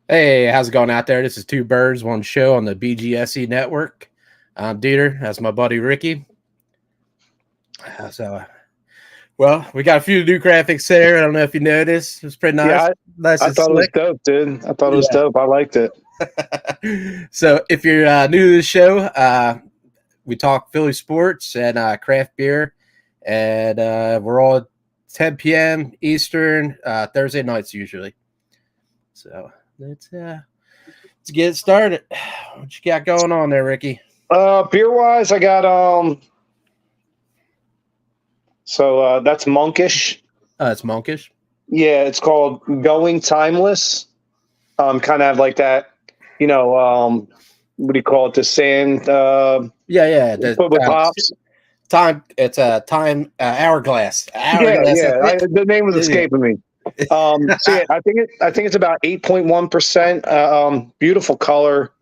Hey, how's it going out there? This is Two Birds, One Show on the BGSE network. I'm DeeTer. That's my buddy Ricky. Well, we got a few new graphics there. I don't know if you noticed. It's pretty nice. Yeah, Nice I and thought slick. it was dope, dude. I thought it was dope. I liked it. So, if you're new to the show, we talk Philly sports and craft beer, and we're all at 10 p.m. Eastern Thursday nights usually. So let's get started. What you got going on there, Ricky? Beer wise, I got So that's Monkish. It's Monkish. Yeah, it's called Going Timeless. Kind of have like that, what do you call it? The sand. Yeah. With hops. Time. It's a time hourglass. Yeah. The name was escaping me. So yeah, I think it's about 8.1%. Beautiful color.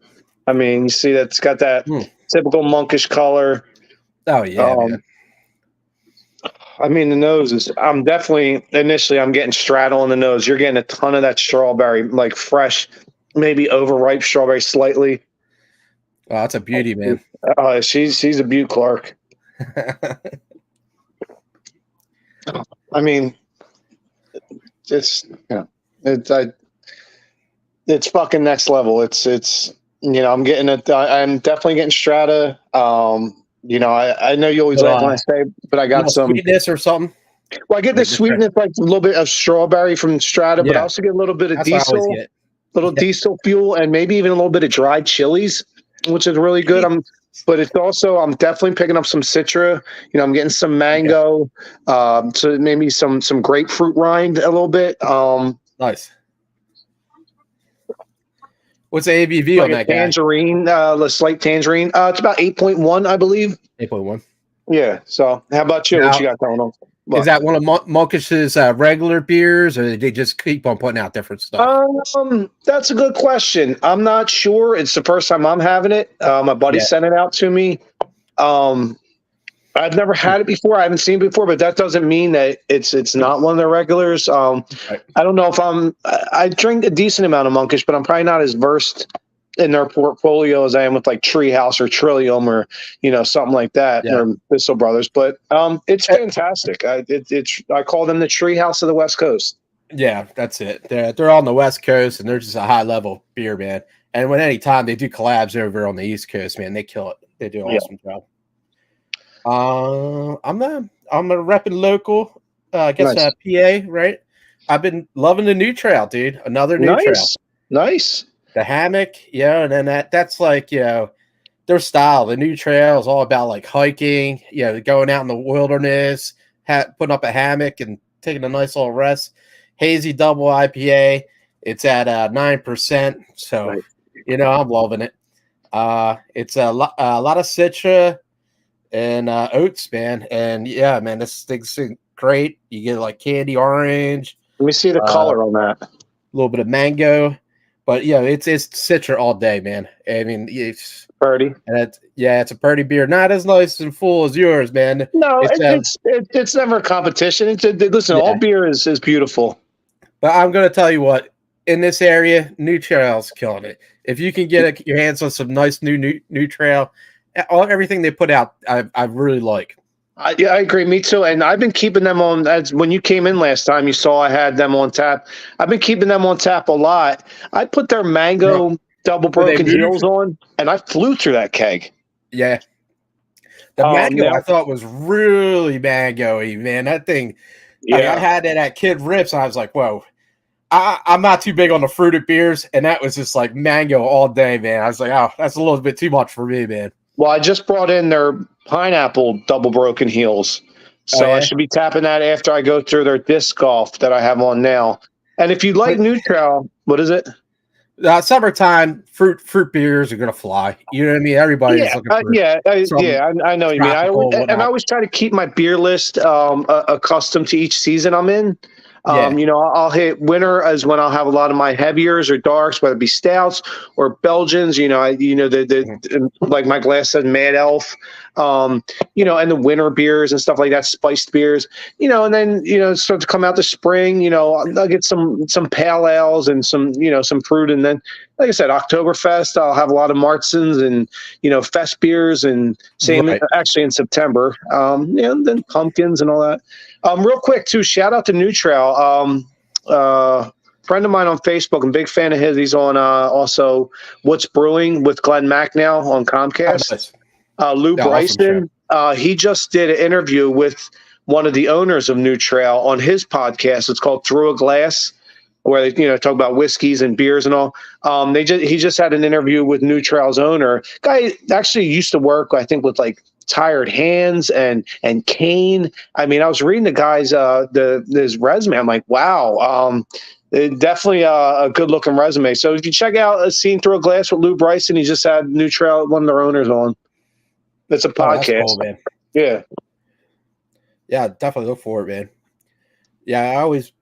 I mean, you see that's got that typical monkish color. Oh yeah. I mean, the nose is. I'm getting straddle in the nose. You're getting a ton of that strawberry, like fresh, maybe overripe strawberry, slightly. Oh, that's a beauty, man. She's a beaut, Clark. I mean. It's fucking next level. It's I'm getting it. I'm definitely getting strata. I know you always laugh when I say, but I got some sweetness or something. Well, I get the sweetness, like a little bit of strawberry from strata, but I also get a little bit of diesel fuel, and maybe even a little bit of dried chilies, which is really good. But it's also, I'm definitely picking up some Citra. I'm getting some mango, so maybe some grapefruit rind a little bit. Nice. What's the ABV on that tangerine, a slight tangerine. It's about 8.1, I believe. 8.1. Yeah. So how about you? What you got going on? Is that one of Monkish's regular beers, or they just keep on putting out different stuff? That's a good question. I'm not sure. It's the first time I'm having it. My buddy sent it out to me. I've never had it before. I haven't seen it before, but that doesn't mean that it's not one of the regulars. I don't know if I drink a decent amount of Monkish, but I'm probably not as versed in their portfolio as I am with like Treehouse or Trillium or something like that, or Bissell Brothers. But it's fantastic. I call them the Treehouse of the West Coast. Yeah, that's it. They're on the West Coast, and they're just a high level beer, man. And when any time they do collabs over on the East Coast, man, they kill it. They do an awesome job. I'm a repping local. I guess nice. PA, right? I've been loving the new trail, dude. Another new trail. Nice. The hammock, and then that's like, their style. The new trail is all about like hiking, going out in the wilderness, putting up a hammock and taking a nice little rest. Hazy double IPA. It's at 9%. So, nice. I'm loving it. It's a lot of Citra and oats, man. And yeah, man, this thing's great. You get like candy orange. Let me see the color on that. A little bit of mango. But it's Citra all day, man. I mean, it's pretty. And it's a pretty beer. Not as nice and full as yours, man. No, it's never a competition. Listen, all beer is beautiful. But I'm gonna tell you what, in this area, New Trail's killing it. If you can get your hands on some nice new Trail, everything they put out, I really like. I agree. Me too. And I've been keeping them on. As when you came in last time, you saw I had them on tap. I've been keeping them on tap a lot. I put their mango double broken heels on, and I flew through that keg. Yeah. The mango I thought was really mango-y, man. That thing. Yeah. I had it at Kid Rips, and I was like, whoa. I'm not too big on the fruited beers, and that was just like mango all day, man. I was like, oh, that's a little bit too much for me, man. Well, I just brought in their pineapple double broken heels. So I should be tapping that after I go through their disc golf that I have on now. And if you like New Trail, what is it? Summertime fruit beers are going to fly. You know what I mean? Everybody's looking for I know what you mean. I always try to keep my beer list accustomed to each season I'm in. I'll hit winter as when I'll have a lot of my heaviers or darks, whether it be stouts or Belgians. Like my glass said, Mad Elf. And the winter beers and stuff like that, spiced beers, and then, start to come out the spring, I'll get some pale ales and some fruit. And then, like I said, Oktoberfest, I'll have a lot of Martzens and, fest beers, and same actually in September, and then pumpkins and all that. Real quick too, shout out to New Trail. Friend of mine on Facebook, I'm a big fan of his. He's on also What's Brewing with Glenn Mack now on Comcast. Nice. Lou Bryson, he just did an interview with one of the owners of New Trail on his podcast. It's called Through a Glass, where they talk about whiskeys and beers and all. He just had an interview with New Trail's owner. Guy actually used to work, I think, with like Tired Hands and Kane. I mean, I was reading the guy's his resume. I'm like, wow. Definitely a good looking resume. So if you check out Seen Through a Glass with Lou Bryson, he just had New Trail, one of their owners, on. It's a podcast. That's cool, man. Yeah, definitely look for it, man. Yeah, I was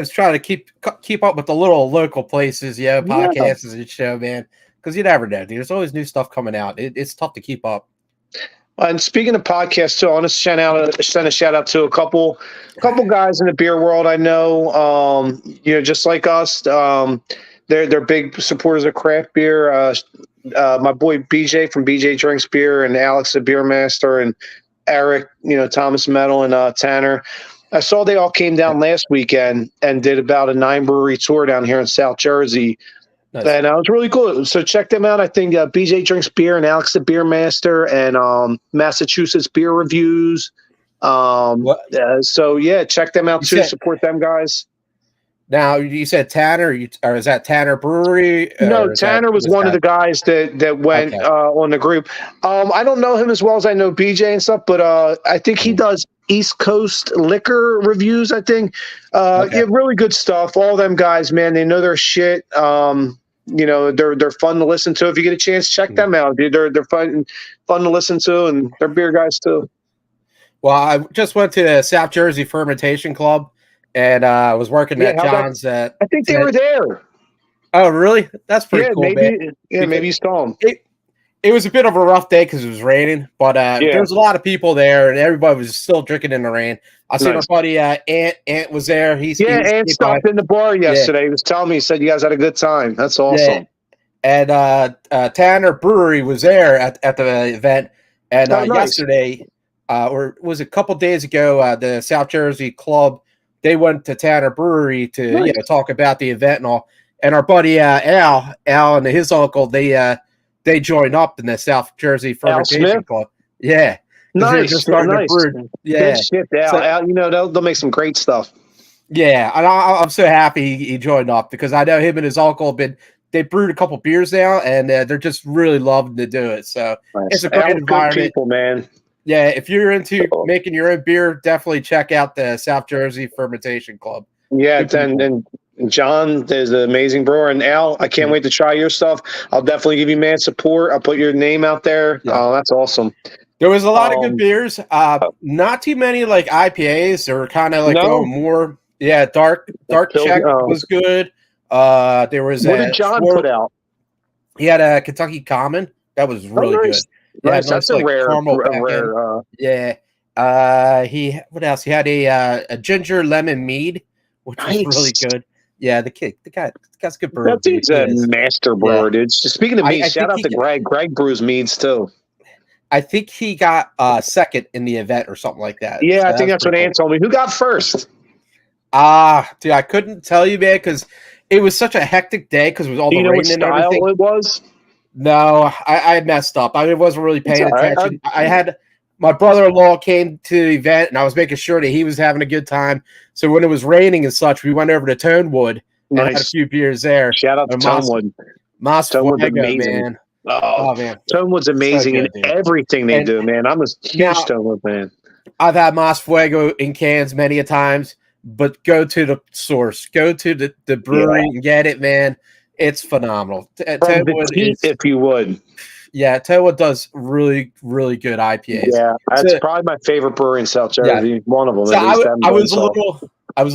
trying to keep up with the little local places, podcasts and show, man, because you never know, dude. There's always new stuff coming out. It's tough to keep up. And speaking of podcasts, too, I want to send a shout out to a couple guys in the beer world I know. Just like us, they're big supporters of craft beer. My boy BJ from BJ Drinks Beer, and Alex the Beer Master, and Eric, Thomas Metal, and Tanner. I saw they all came down last weekend and did about a 9-brewery tour down here in South Jersey. Nice. And it was really cool. So check them out. I think BJ Drinks Beer and Alex the Beer Master, and Massachusetts Beer Reviews. So yeah, check them out too. Support them guys. Now you said Tanner, or is that Tanner Brewery? No, Tanner was one of the guys that went on the group. I don't know him as well as I know BJ and stuff, but I think he does East Coast liquor reviews. I think yeah, really good stuff. All them guys, man, they know their shit. They're fun to listen to. If you get a chance, check them out, dude. They're fun to listen to, and they're beer guys too. Well, I just went to the South Jersey Fermentation Club, and I was working at John's. I think they were there. Oh, really? That's pretty cool, maybe, man. Yeah, maybe you saw them. It was a bit of a rough day because it was raining, but there was a lot of people there, and everybody was still drinking in the rain. I see my buddy Ant was there. Ant stopped in the bar yesterday. He was telling me, he said you guys had a good time. That's awesome. Yeah. And Tanner Brewery was there at the event. And yesterday, or was it a couple days ago, the South Jersey Club, they went to Tanner Brewery to talk about the event and all. And our buddy Al and his uncle, they joined up in the South Jersey Fermentation Club. Yeah. Nice. Nice. Yeah. Good shit, Al. They'll make some great stuff. Yeah. And I'm so happy he joined up, because I know him and his uncle they brewed a couple beers now, and they're just really loving to do it. So it's a great environment. Good people, man. Yeah. If you're into making your own beer, definitely check out the South Jersey Fermentation Club. Yeah. And John is an amazing brewer, and Al, I can't wait to try your stuff. I'll definitely give you mad support. I'll put your name out there. Yeah. Oh, that's awesome. There was a lot of good beers. Not too many like IPAs. They were kind of like more. Yeah, dark check was good. There was what did John put out? He had a Kentucky Common that was really good. Yeah, nice. That's a rare. He what else? He had a ginger lemon mead, which was really good. Yeah, the guy's good brewer. That dude's a master brewer, dude. Speaking of mead, shout out to Greg. Greg brews meads too. I think he got second in the event or something like that. Yeah, so I think that's what Ant told me. Who got first? Dude, I couldn't tell you, man, because it was such a hectic day because it was all the rain and everything. It was? No, I messed up. I wasn't really paying attention. I had my brother-in-law came to the event, and I was making sure that he was having a good time. So when it was raining and such, we went over to Tonewood and had a few beers there. Shout out to Tonewood. Tonewood's amazing, man. Oh man, Tonewood's amazing in everything they do, man. I'm a huge Tonewood fan. I've had Mas Fuego in cans many a times, but go to the source, go to the brewery and get it, man. It's phenomenal. If you would. Yeah, Tonewood does really, really good IPAs. Yeah, that's probably my favorite brewery in South Jersey. Yeah. One of them. So I was a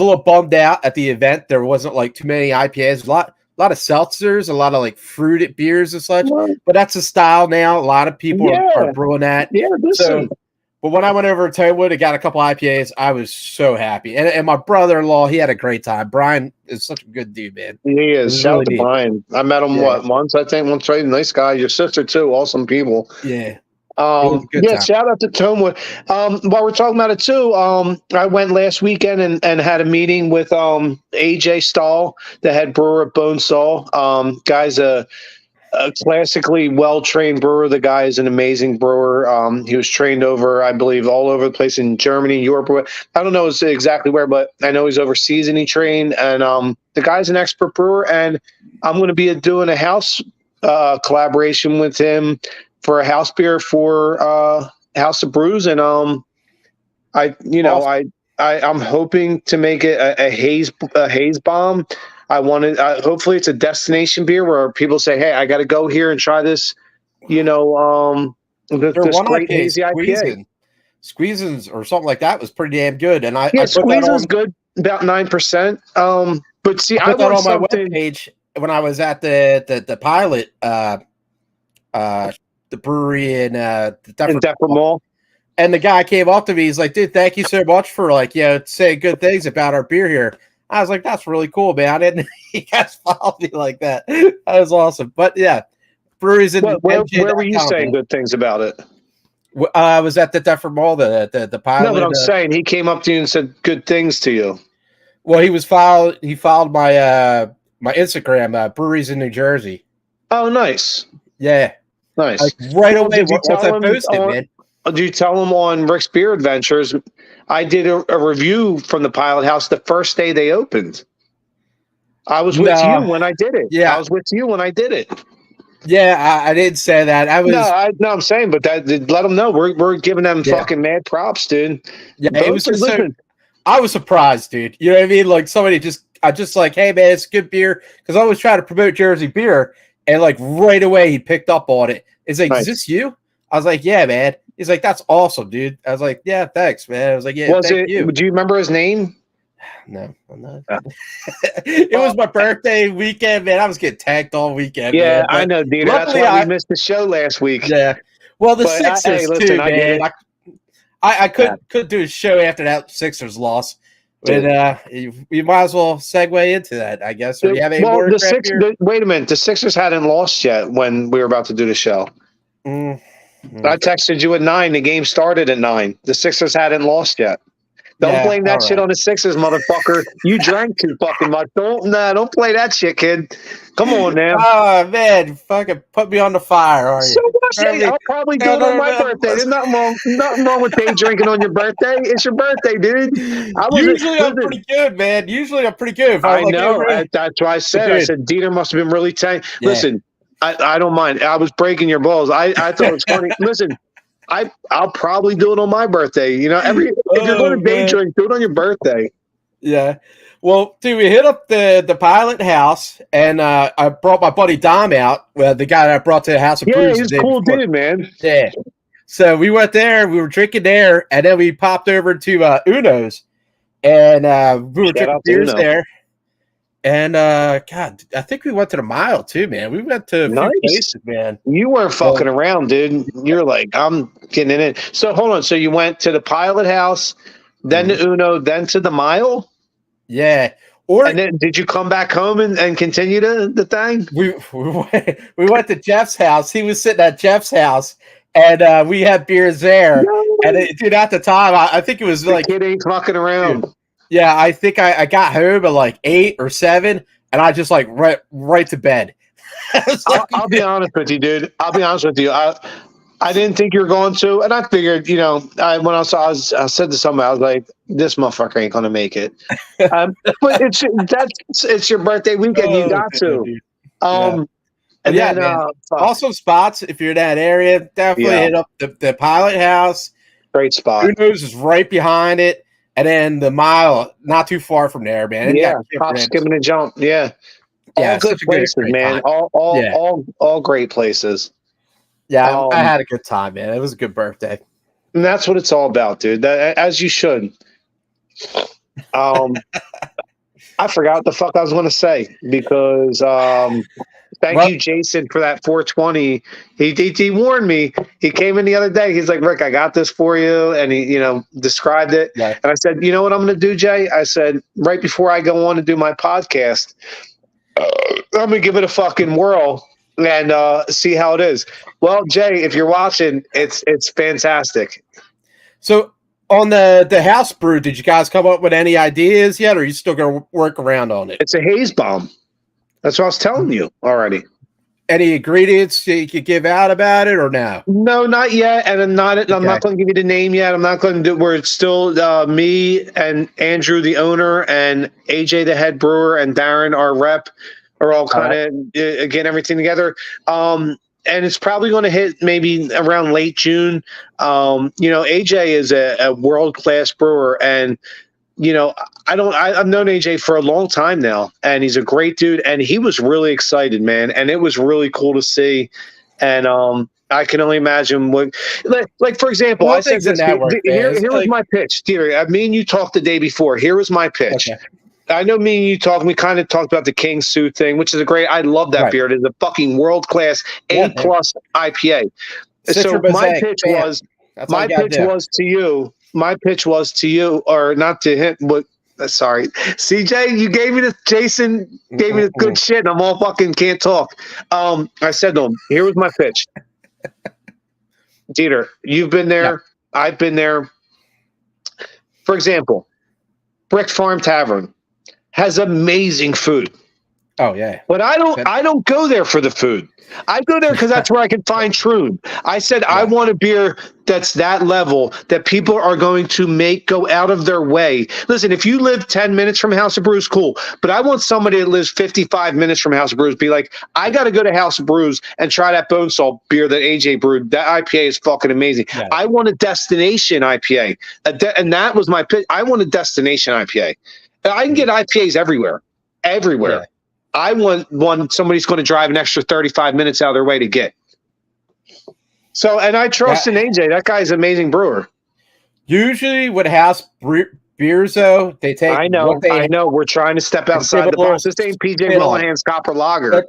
little bummed out at the event. There wasn't like too many IPAs. A lot of seltzers, a lot of like fruited beers and such. Well, But that's a style now. A lot of people are brewing that. Yeah, listen. So, but when I went over to Toadwood and got a couple IPAs, I was so happy. And my brother-in-law, he had a great time. Brian is such a good dude, man. He is. Shout out to Brian. I met him once, I think. Once, right? Nice guy. Your sister too. Awesome people. Yeah. Shout out to Toadwood. While we're talking about it too, I went last weekend and had a meeting with AJ Stahl, the head brewer at Bone Saw. Guy's a classically well-trained brewer. The guy is an amazing brewer. He was trained over, I believe, all over the place in Germany, Europe. I don't know exactly where, but I know he's overseas and he trained. And the guy's an expert brewer. And I'm going to be doing a house collaboration with him for a house beer for House of Brews. And I'm hoping to make it a haze bomb. I wanted, hopefully it's a destination beer where people say, hey, I got to go here and try this, this great hazy IPA. Squeezins or something like that was pretty damn good. And Squeezins good, about 9%. But see, I put that on my webpage when I was at the pilot, the brewery in Deptford Mall. And the guy came up to me. He's like, dude, thank you so much for saying good things about our beer here. I was like, that's really cool, man. I didn't you guys follow me like that. That was awesome. But yeah, breweries in where were you saying good things about it? I was at the Deptford Mall, the pilot. No, but I'm saying he came up to you and said good things to you. Well, he followed my my Instagram, breweries in New Jersey. Oh, nice. Yeah. Nice. Like right away once I posted, man. Did you tell him on Rick's Beer Adventures? I did a review from the Pilot House the first day they opened. I was with you when I did it. Yeah, I was with you when I did it. Yeah, I didn't say that. I was no, I'm saying, but let them know we're giving them fucking mad props, dude. Yeah, it was just I was surprised, dude. You know what I mean? Like somebody I just like, hey man, it's good beer because I always try to promote Jersey beer, and like right away he picked up on it. It's like, Is this you? I was like, yeah, man. He's like, that's awesome, dude. I was like, yeah, thanks, man. I was like, yeah, thank you. Do you remember his name? No, I'm not. It was my birthday weekend, man. I was getting tagged all weekend. Yeah, man. I know, dude. That's why we missed the show last week. Yeah. Well, the Sixers too, man. I couldn't do a show after that Sixers loss. But you might as well segue into that, I guess. Or you have any more wait a minute. The Sixers hadn't lost yet when we were about to do the show. I texted you at 9. The game started at 9. The Sixers hadn't lost yet. Don't blame that shit on the Sixers, motherfucker. You drank too fucking much. Don't play that shit, kid. Come on now. Oh man, fucking put me on the fire, are you? So I'll probably do it on my birthday. There's nothing wrong with day drinking on your birthday. It's your birthday, dude. Usually I'm pretty good, man. Usually I'm pretty good. I know. That's why I said. I said DeeTer must have been really tight. Yeah. Listen, I don't mind. I was breaking your balls. I thought it was funny. Listen. I'll probably do it on my birthday. You know, if you're going to day drink, do it on your birthday. Yeah. Well, dude, we hit up the Pilot House, and I brought my buddy Dom out, the guy that I brought to the House of Brews. Yeah, he's a cool dude, man. Yeah. So we went there, we were drinking there, and then we popped over to Uno's, and we were drinking beers there. And God, I think we went to the Mile too, man. We went to a few places, man. You weren't fucking around, dude. You're like, I'm getting in it. So hold on. So you went to the Pilot House, then to Uno, then to the Mile? Yeah. And then did you come back home and continue the thing? We went to Jeff's house. He was sitting at Jeff's house, and we had beers there. No. And dude, at the time, I think it was like kid ain't fucking around. Dude, yeah, I think I got home at like 8 or 7, and I just like right to bed. I'll be honest with you, dude. I'll be honest with you. I didn't think you were going to, and I figured, when I said to somebody, I was like, this motherfucker ain't gonna make it. But it's your birthday weekend. You got to. And then also spots if you're in that area, definitely hit up the Pilot House. Great spot. Uno's is right behind it. And then the Mile, not too far from there, man. Yeah, hop, skipping and jump. Yeah, all good places, man. All great places. Yeah, I had a good time, man. It was a good birthday, and that's what it's all about, dude. As you should. I forgot what the fuck I was going to say because thank you, Jason, for that 420. He warned me. He came in the other day. He's like, Rick, I got this for you. And he, described it. Yeah. And I said, you know what I'm going to do, Jay? I said, right before I go on to do my podcast, I'm going to give it a fucking whirl and see how it is. Well, Jay, if you're watching, it's fantastic. So on the house brew, did you guys come up with any ideas yet, or are you still going to work around on it? It's a haze bomb. That's what I was telling you already. Any ingredients you could give out about it, or no? No, not yet. And I'm not going to give you the name yet. I'm not going to do where it's still me and Andrew, the owner, and AJ, the head brewer, and Darren, our rep, are all kind of getting everything together. And it's probably going to hit maybe around late June. AJ is a world-class brewer, and I've known AJ for a long time now, and he's a great dude, and he was really excited, man, and it was really cool to see. And I can only imagine what, like for example, I said this. Here was my pitch, DeeTer. Me and you talked the day before. Here was my pitch. Okay. I know me and you talked. We kind of talked about the King Suit thing, which is a great. I love that beer. It is a fucking world class A+ IPA. So my pitch was to you. My pitch was to you, or not to him, but sorry. CJ, you gave me the Jason gave me the good shit, and I'm all fucking can't talk. I said to him, here was my pitch. DeeTer, you've been there. Yep. I've been there. For example, Brick Farm Tavern has amazing food. Oh yeah. But I don't go there for the food. I go there because that's where I can find Troon. I said I want a beer that's that level that people are going to go out of their way. Listen, if you live 10 minutes from House of Brews, cool. But I want somebody that lives 55 minutes from House of Brews be like, I got to go to House of Brews and try that Bone Salt beer that AJ brewed. That IPA is fucking amazing. Yeah. I want a destination IPA. And that was my pitch. I want a destination IPA. I can get IPAs everywhere. Everywhere. Yeah. I want one somebody's going to drive an extra 35 minutes out of their way to get. So, and I trust in AJ. That guy's an amazing brewer. Usually with house beers, though, they take... I know. We're trying to step outside the box. This ain't PJ Willihan's Copper Lager.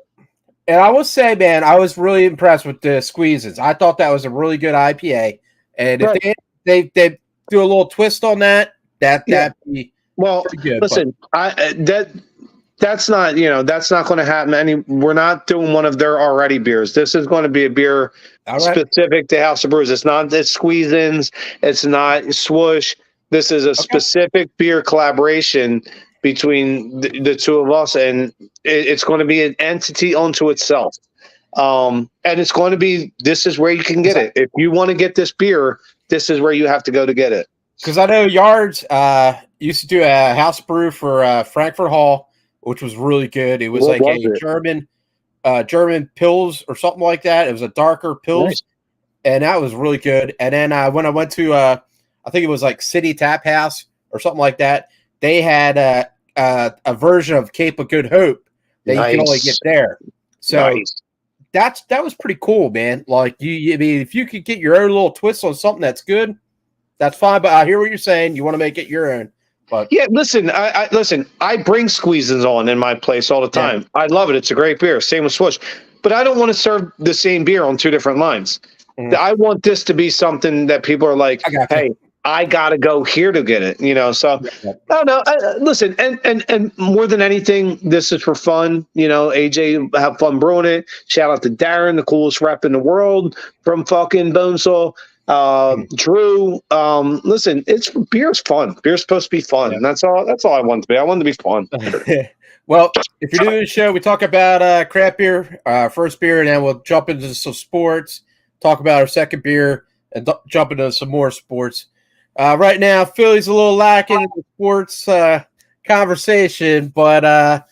And I will say, man, I was really impressed with the squeezes. I thought that was a really good IPA. And if they do a little twist on that'd be pretty good. Listen, that's not going to happen. We're not doing one of their already beers. This is going to be a beer specific to House of Brews. It's squeeze-ins. It's not swoosh. This is a specific beer collaboration between the two of us, and it's going to be an entity unto itself. And it's going to be, this is where you can get it. If you want to get this beer, this is where you have to go to get it. Because I know Yards used to do a house brew for Frankfurt Hall, which was really good. It was German Pils or something like that. It was a darker Pils, and that was really good. And then when I went to, I think it was like City Tap House or something like that, they had a version of Cape of Good Hope that you can only get there. So that was pretty cool, man. Like if you could get your own little twist on something that's good, that's fine. But I hear what you're saying. You want to make it your own. But yeah, listen, I bring squeezes on in my place all the time. Yeah. I love it. It's a great beer. Same with Swoosh. But I don't want to serve the same beer on two different lines. Mm-hmm. I want this to be something that people are like, hey, I got to go here to get it. So I don't know. Listen, and more than anything, this is for fun. AJ have fun brewing it. Shout out to Darren, the coolest rep in the world from fucking Bonesaw. Drew, listen, beer's fun. Beer's supposed to be fun. And that's all I want to be. I want to be fun. Well, if you're doing the show, we talk about craft beer, first beer, and then we'll jump into some sports, talk about our second beer, and jump into some more sports. Right now, Philly's a little lacking in the sports conversation, but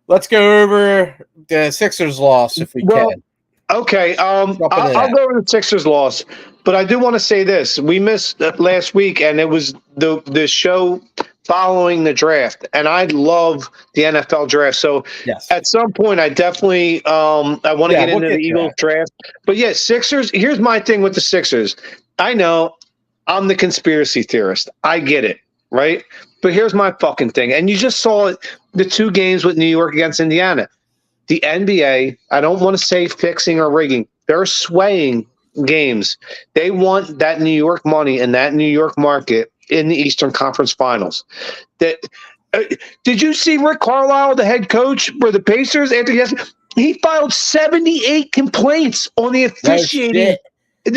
let's go over the Sixers loss if we can. Okay, I'll go over the Sixers loss, but I do want to say this. We missed last week, and it was the show following the draft, and I love the NFL draft. So at some point, I definitely I want to get into the Eagles draft. But Sixers, here's my thing with the Sixers. I know I'm the conspiracy theorist. I get it, right? But here's my fucking thing. And you just saw it, the 2 games with New York against Indiana. The NBA, I don't want to say fixing or rigging. They're swaying games. They want that New York money and that New York market in the Eastern Conference Finals. That did you see Rick Carlisle, the head coach for the Pacers? After he filed 78 complaints on the officiating. And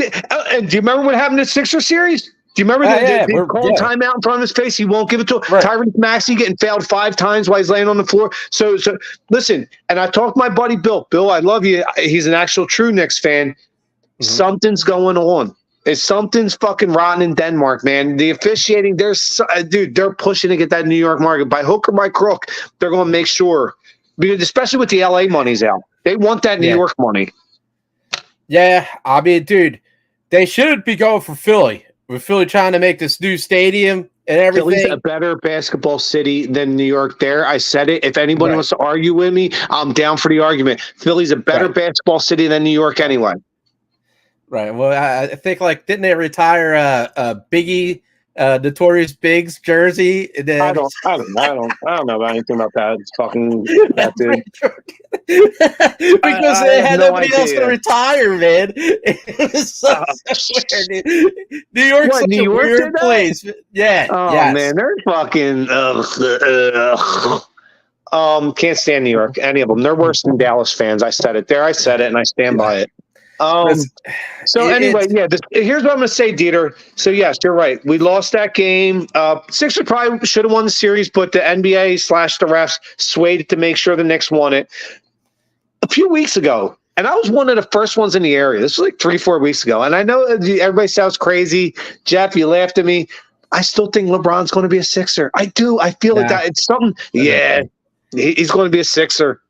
do you remember what happened in the Sixer series? Do you remember they called timeout in front of his face? He won't give it to him. Right. Tyrese Maxey getting fouled 5 times while he's laying on the floor. So listen, and I talked to my buddy Bill. Bill, I love you. He's an actual true Knicks fan. Mm-hmm. Something's going on. Something's fucking rotten in Denmark, man. The officiating, they're pushing to get that New York market. By hook or by crook, they're going to make sure. Because especially with the LA money's out. They want that New York money. Yeah, I mean, dude, they should be going for Philly. With Philly trying to make this new stadium and everything. Philly's a better basketball city than New York. There, I said it. If anybody wants to argue with me, I'm down for the argument. Philly's a better basketball city than New York anyway. Right. Well, I think, didn't they retire Biggie, Notorious Big's jersey? I don't know about anything about that. It's fucking that dude. Because they had nobody else to retire, man. It was so weird. New York's such a weird place. Yeah. Oh man, they're fucking. Can't stand New York. Any of them. They're worse than Dallas fans. I said it there. I said it, and I stand by it. Here's what I'm going to say, DeeTer. So, yes, you're right. We lost that game. Sixers probably should have won the series, but the NBA / the refs swayed it to make sure the Knicks won it. A few weeks ago, and I was one of the first ones in the area. This was 3-4 weeks ago. And I know everybody sounds crazy. Jeff, you laughed at me. I still think LeBron's going to be a Sixer. I do. I feel like that. It's something. Yeah, he's going to be a Sixer.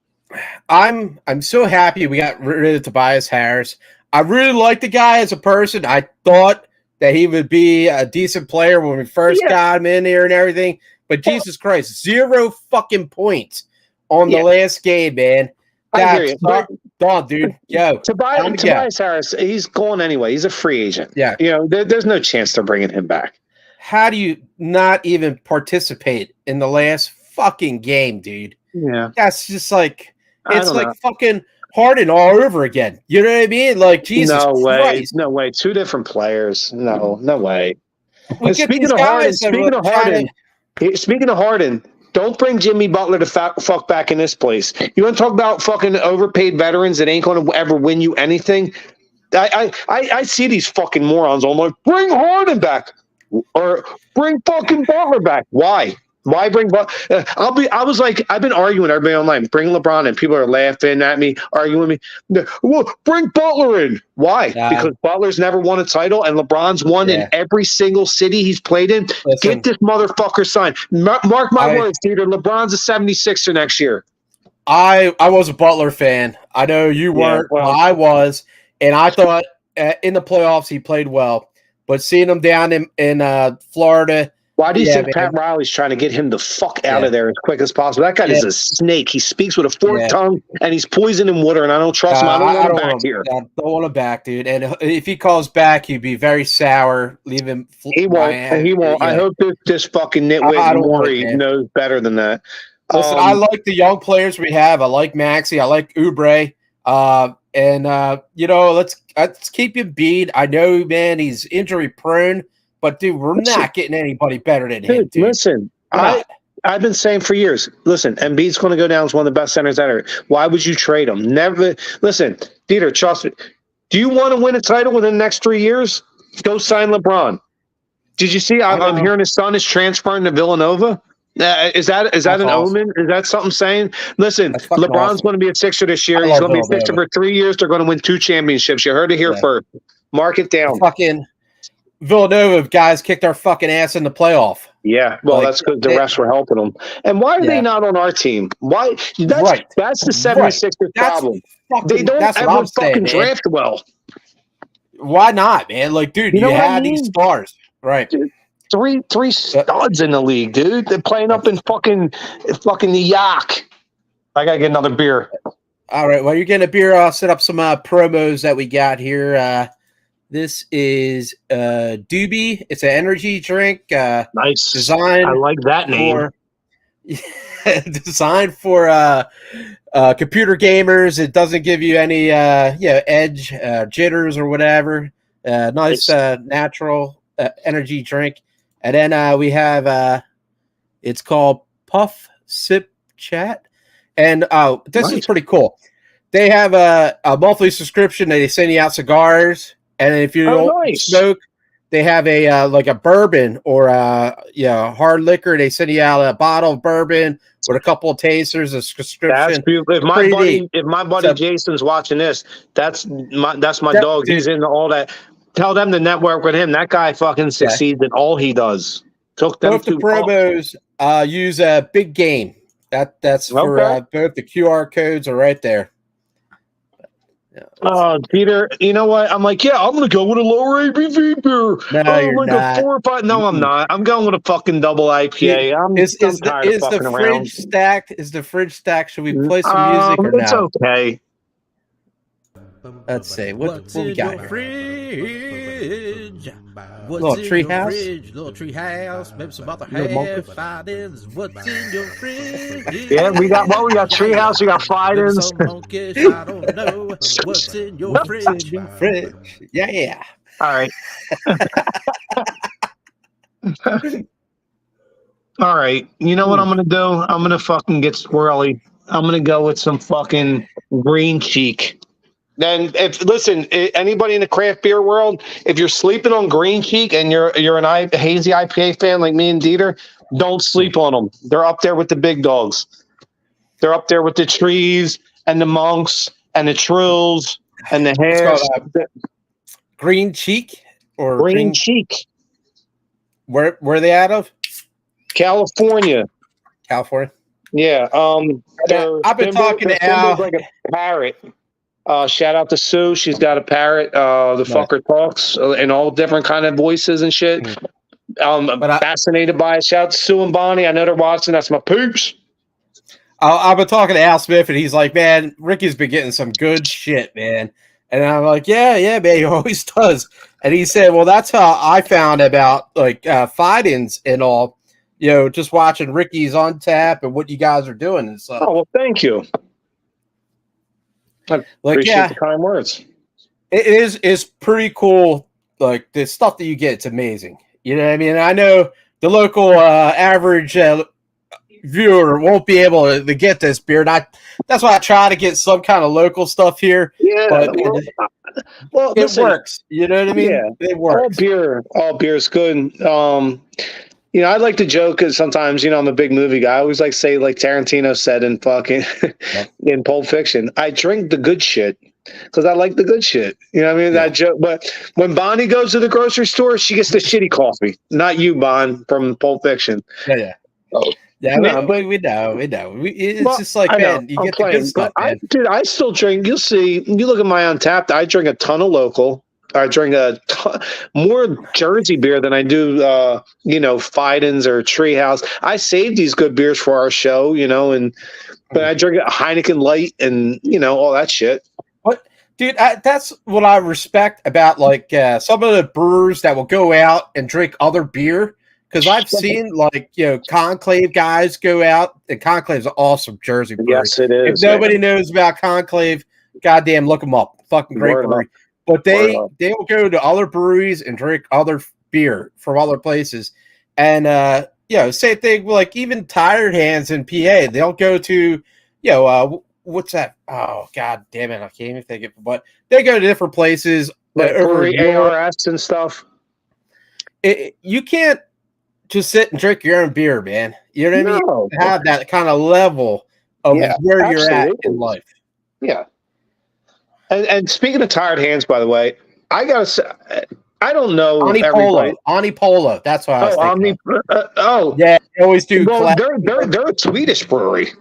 I'm so happy we got rid of Tobias Harris. I really like the guy as a person. I thought that he would be a decent player when we first got him in here and everything. But Jesus Christ, 0 fucking points on the last game, man. That's gone, dude. Yo, Tobias Harris, he's gone anyway. He's a free agent. Yeah. There's no chance they're bringing him back. How do you not even participate in the last fucking game, dude? Yeah. That's just it's fucking Harden all over again. You know what I mean? Jesus Christ. No way. 2 different players. No way. Speaking of Harden, don't bring Jimmy Butler to fuck back in this place. You want to talk about fucking overpaid veterans that ain't going to ever win you anything? I see these fucking morons. I'm like, bring Harden back or bring fucking Butler back. Why? Why bring Butler? I've been arguing with everybody online. Bring LeBron, and people are laughing at me, arguing with me. Well, bring Butler in. Why? Because Butler's never won a title, and LeBron's won in every single city he's played in. Listen, get this motherfucker signed. Mark my words, DeeTer. LeBron's a 76er next year. I was a Butler fan. I know you weren't. Well, I was, and I thought in the playoffs he played well. But seeing him down in Florida. Why do you think Pat Riley's trying to get him the fuck out of there as quick as possible? That guy is a snake. He speaks with a forked tongue, and he's poisoning water, and I don't trust him. I don't want him back here. I don't want him back, dude. And if he calls back, he'd be very sour. Leave him. He won't. He won't. Yeah. I hope this fucking nitwit Maury knows better than that. Listen, I like the young players we have. I like Maxey. I like Oubre. Let's keep him beat. I know, man, he's injury prone. But, dude, we're not getting anybody better than him, dude. Listen, I've been saying for years, listen, Embiid's going to go down as one of the best centers ever. Why would you trade him? Never. Listen, DeeTer, trust me. Do you want to win a title within the next 3 years? Go sign LeBron. Did you see? I'm hearing his son is transferring to Villanova. Is that an omen? Is that something saying? Listen, LeBron's going to be a Sixer this year. He's going to be a Sixer for 3 years. They're going to win 2 championships. You heard it here first. Mark it down. Villanova guys kicked our fucking ass in the playoff. Yeah, well, that's because the refs were helping them. And why are they not on our team? Why? That's the 76ers problem. They don't ever fucking draft well. Why not, man? Dude, you had these stars. Right. Dude, three studs in the league, dude. They're playing up in fucking the Yak. I got to get another beer. All right, well, you're getting a beer. I'll set up some promos that we got here. This is Doobie. It's an energy drink. Nice. Designed I like that name. Designed for computer gamers. It doesn't give you any edge, jitters or whatever. Nice natural energy drink. And then we have it's called Puff Sip Chat. And this is pretty cool. They have a monthly subscription. They send you out cigars. And if you don't smoke, they have a like a bourbon or hard liquor. They send you out a bottle of bourbon with a couple of tasters, a subscription. That's beautiful. If my buddy Jason's watching this, that's my dog. Dude. He's into all that. Tell them to network with him. That guy fucking succeeds in all he does. Took them both the promos use a big game. That's for both the QR codes are right there. Peter, you know what? I'm like, I'm going to go with a lower ABV beer. No, you're like not. A 4 or 5. No, I'm not. I'm going with a fucking double IPA. I'm tired of fucking around. Is the fridge stacked? Should we play some music or it's no? Okay. Let's see. What we got here? Fridge? Little tree house? Little tree house. Maybe some other fightings. What's in your fridge? Yeah, we got tree house. We got fightings. I don't know what's in your fridge. Yeah. All right. All right. You know what I'm gonna do? I'm gonna fucking get swirly. I'm gonna go with some fucking green cheek. Then, listen, anybody in the craft beer world, if you're sleeping on Green Cheek and you're a hazy IPA fan like me and DeeTer, don't sleep on them. They're up there with the big dogs. They're up there with the trees and the monks and the trills and the hairs. Green Cheek or Green Cheek. Where are they out of? California. Yeah. I've been talking to Al. Like a parrot. Shout out to Sue. She's got a parrot. The fucker talks in all different kind of voices and shit. I'm fascinated by it. Shout out to Sue and Bonnie. I know they're watching. That's my peeps. I've been talking to Al Smith, and he's like, man, Ricky's been getting some good shit, man. And I'm like, yeah, man, he always does. And he said, well, that's how I found about like fight-ins and all, just watching Ricky's on tap and what you guys are doing and stuff. Oh, well, thank you. I appreciate the kind words. It's pretty cool. Like the stuff that you get, it's amazing. You know what I mean? I know the local average viewer won't be able to get this beer. And that's why I try to get some kind of local stuff here. Yeah, but it works. You know what I mean? Yeah, it works. All beer is good. I'd like to joke because sometimes, I'm a big movie guy. I always like to say, like Tarantino said in fucking in Pulp Fiction, I drink the good shit because I like the good shit. You know what I mean? That joke. But when Bonnie goes to the grocery store, she gets the shitty coffee. Not you, Bond, from Pulp Fiction. Yeah. Oh. Yeah, we know. It's just like, man, you get the good stuff, man. I still drink. You'll see. You look at my Untapped. I drink a ton of local. I drink more Jersey beer than I do, Fidens or Treehouse. I save these good beers for our show, but I drink a Heineken Light and, all that shit. What, dude, that's what I respect about, like, some of the brewers that will go out and drink other beer. Because I've seen, like, Conclave guys go out, and Conclave's an awesome Jersey brewery. Yes, it is. If nobody knows about Conclave, goddamn, look them up. Fucking great brewery. But they'll go to other breweries and drink other beer from other places. And, same thing, like even Tired Hands in PA, they'll go to, what's that? Oh, God damn it. I can't even think of it. But they go to different places. Like ARS and stuff. You can't just sit and drink your own beer, man. You know what I mean? Have that kind of level of where you're at in life. Yeah. And speaking of Tired Hands, by the way, I gotta say, I don't know. Ani Polo. That's what I was thinking. Yeah, they always do. Well, they're a Swedish brewery,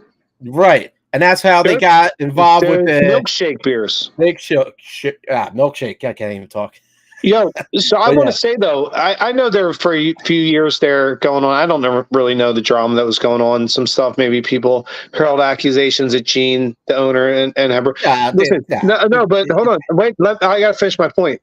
right? And that's how they got involved with the milkshake beers. Milkshake. I can't even talk. Yo, so I want to say though, I know there for a few years there going on. I don't really know the drama that was going on. Some stuff, maybe people hurled accusations at Gene, the owner, and Heber. Listen, no, but hold on, wait. I gotta finish my point.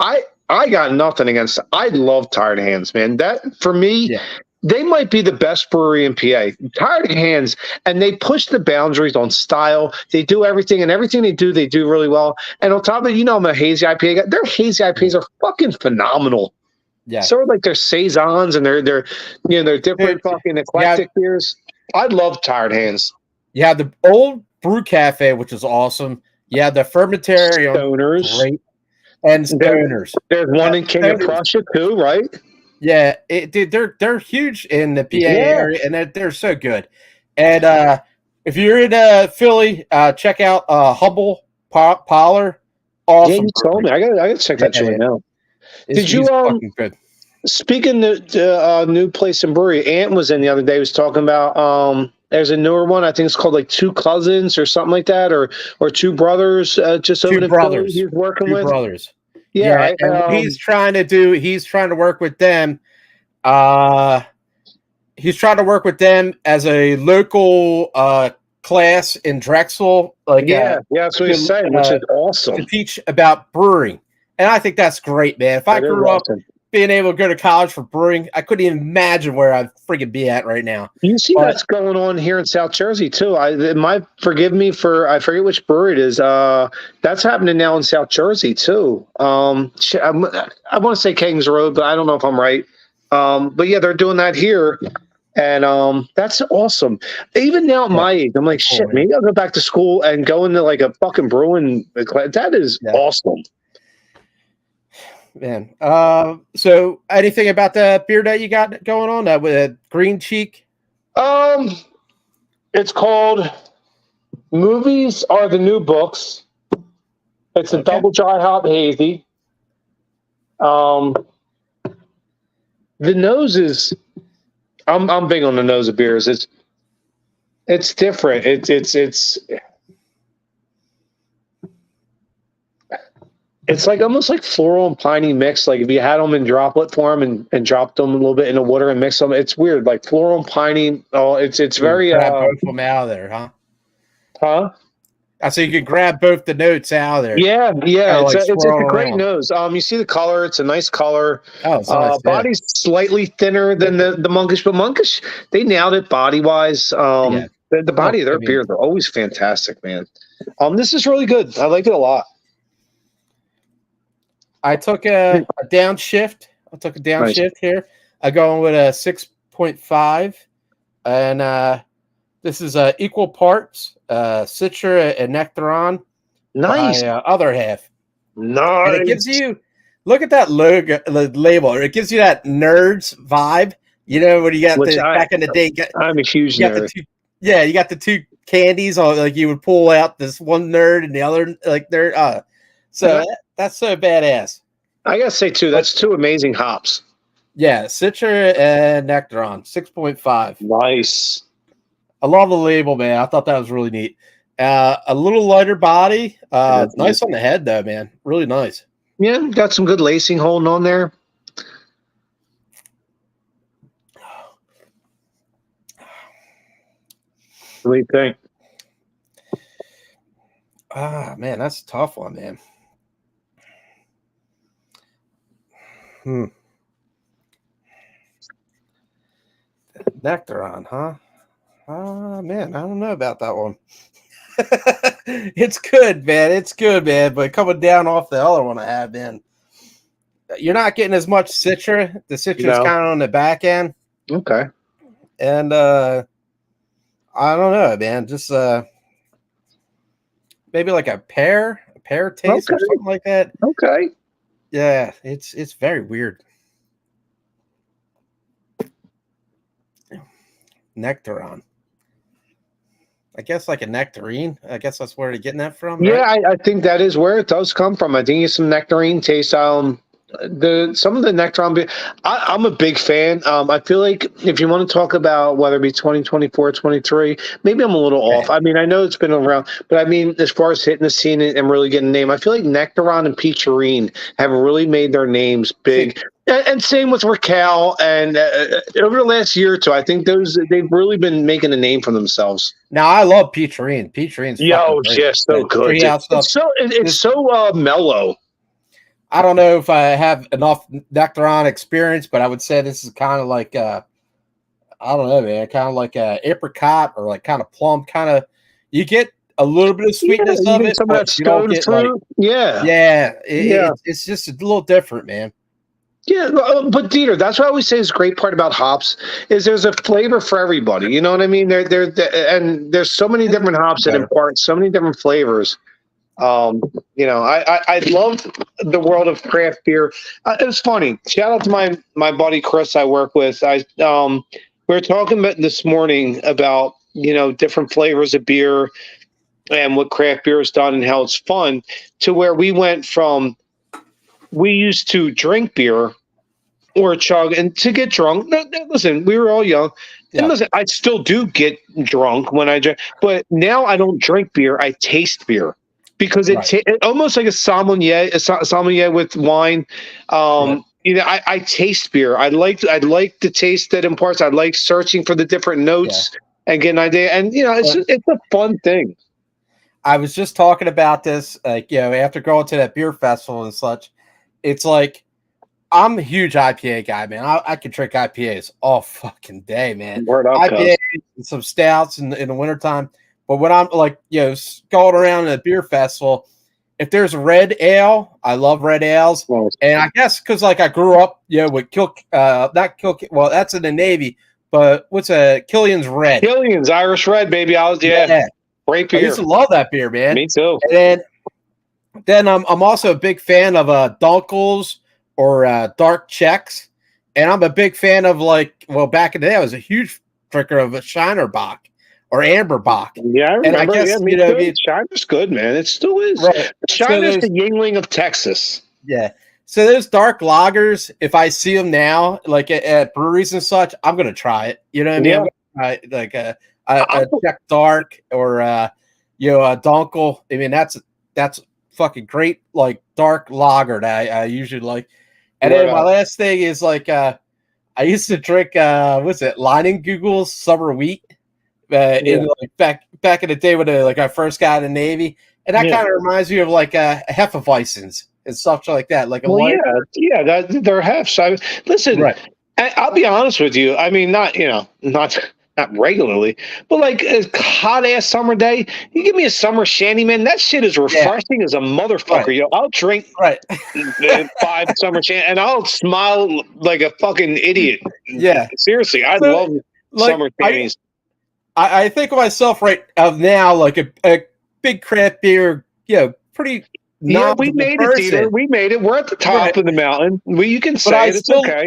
I got nothing against it. I love Tired Hands, man. That for me, they might be the best brewery in PA. Tired Hands, and they push the boundaries on style. They do everything, and everything they do really well. And on top of it, I'm a hazy IPA guy. Their hazy IPAs are fucking phenomenal. Yeah. So like their saisons and their different fucking eclectic beers. I love Tired Hands. Yeah, the old Brew Cafe, which is awesome. Yeah, the Fermentarium, Stoners, great, and Stoners. There's one in King of Prussia too, right? Yeah, dude, they're huge in the PA area, and they're so good. And if you're in Philly, check out Hubble Parlor. Awesome. Yeah, you told me. I got to check that shit now. Did you fucking good. Speaking of the new place and brewery, Ant was in the other day. He was talking about there's a newer one. I think it's called like Two Cousins or something like that, or Two Brothers. Just over in Philly he's working with. Brothers. Yeah, and he's trying to work with them. He's trying to work with them as a local class in Drexel. Like that's what he's saying, which is awesome. To teach about brewing, and I think that's great, man. If I grew up being able to go to college for brewing, I couldn't even imagine where I'd freaking be at right now. You see that's going on here in South Jersey too. Forgive me for I forget which brewery it is. That's happening now in South Jersey too. I want to say Kings Road, but I don't know if I'm right. But yeah, they're doing that here, and that's awesome. Even now at my age, I'm like, shit, maybe I'll go back to school and go into like a fucking brewing class. That is awesome. Man, so anything about the beer that you got going on with Green Cheek? It's called Movies Are the New Books. It's a double dry hop hazy. The nose is, I'm big on the nose of beers. It's different. It's like almost like floral and piney mix. Like if you had them in droplet form and dropped them a little bit in the water and mixed them, it's weird. Like floral and piney. Oh, it's very. Both of them out of there, huh? Huh? So you can grab both the notes out of there. Yeah. It's a great nose. You see the color. It's a nice color. Oh, it's nice, body's slightly thinner than the Monkish, but Monkish, they nailed it body wise. The body of their beers are always fantastic, man. This is really good. I like it a lot. I took a downshift. Here. I'm going with a 6.5, and this is equal parts Citra and Nectaron. Nice. Other half. Nice. And it gives you look at that logo, label. It gives you that nerds vibe. You know when you got back in the day. I'm a huge nerd. You got the two candies. Like you would pull out this one nerd and the other like they're so. That's so badass. I gotta say too, that's two amazing hops. Yeah, Citra and Nectaron, 6.5. Nice. I love the label, man. I thought that was really neat. A little lighter body. Nice on the head, though, man. Really nice. Yeah, got some good lacing holding on there. What do you think? Man, that's a tough one, man. Nectaron, huh? Man, I don't know about that one. It's good, man. It's good, man. But coming down off the other one I have, man, you're not getting as much Citra. The Citra's kind of on the back end. Okay. And I don't know, man. Just maybe like a pear taste or something like that. Okay. Yeah, it's very weird. Nectaron. I guess like a nectarine. I guess that's where they're getting that from. Yeah, right? I think that is where it does come from. I think it's some nectarine taste. Some of the Nectaron, I'm a big fan. I feel like if you want to talk about whether it be 2024, 23, maybe I'm a little off. I mean, I know it's been around, but I mean, as far as hitting the scene and really getting a name, I feel like Nectaron and Peacherine have really made their names big. And same with Raquel. And over the last year or two, I think they've really been making a name for themselves. Now, I love Peacherine. Peacherine's so good. It's so mellow. I don't know if I have enough Nectaron experience, but I would say this is kind of like I don't know, man, kind of like a apricot or like kind of plum, kind of. You get a little bit of sweetness you of get it, some of but that you don't stone get fruit. like, Yeah. it's just a little different, man. Yeah, but DeeTer, that's what I always say is a great part about hops is there's a flavor for everybody. You know what I mean? And there's so many different hops that impart so many different flavors. I love the world of craft beer. It was funny. Shout out to my buddy Chris I work with. We were talking about this morning about different flavors of beer and what craft beer has done and how it's fun to where we used to drink beer or chug and to get drunk. Listen, we were all young. Yeah. And listen, I still do get drunk when I drink, but now I don't drink beer. I taste beer because it almost like a sommelier with wine. I taste beer. I like the taste that imparts. I like searching for the different notes and getting an idea. And it's a fun thing. I was just talking about this, after going to that beer festival and such. It's like I'm a huge IPA guy, man. I could drink IPAs all fucking day, man. IPAs and some stouts in the wintertime. But when I'm like, going around at a beer festival, if there's a red ale, I love red ales. And I guess because like I grew up, with well, that's in the Navy, but what's a Killian's Red? Killian's Irish Red, baby. Great beer. I used to love that beer, man. Me too. And then I'm also a big fan of Dunkels or Dark Czechs, and I'm a big fan of back in the day, I was a huge drinker of a Shinerbach or Amberbach. Yeah, I remember. And I guess, Shiner's good, man. It still is. Right. Shiner's the Yingling of Texas. Yeah. So those dark lagers, if I see them now, like at breweries and such, I'm gonna try it. You know what I mean? Like a Czech Dark or a Dunkel. I mean, that's fucking great, like dark lager that I usually like. And then my last thing is I used to drink what's it, Leinenkugel's Summer Wheat in back in the day when I first got in the Navy, and that kind of reminds me of like a Hefeweizens and stuff like that. They're hefs. Listen, I'll be honest with you. I mean, not regularly, but like a hot ass summer day, you give me a summer shandy, man. That shit is refreshing as a motherfucker. Yo, I'll drink 5 summer shandy and I'll smile like a fucking idiot. Yeah, seriously, I love summer shandies. I think of myself now like a big craft beer, pretty. Yeah, we made it, DeeTer. We made it. We're at the top of the mountain. You can say it. It's okay.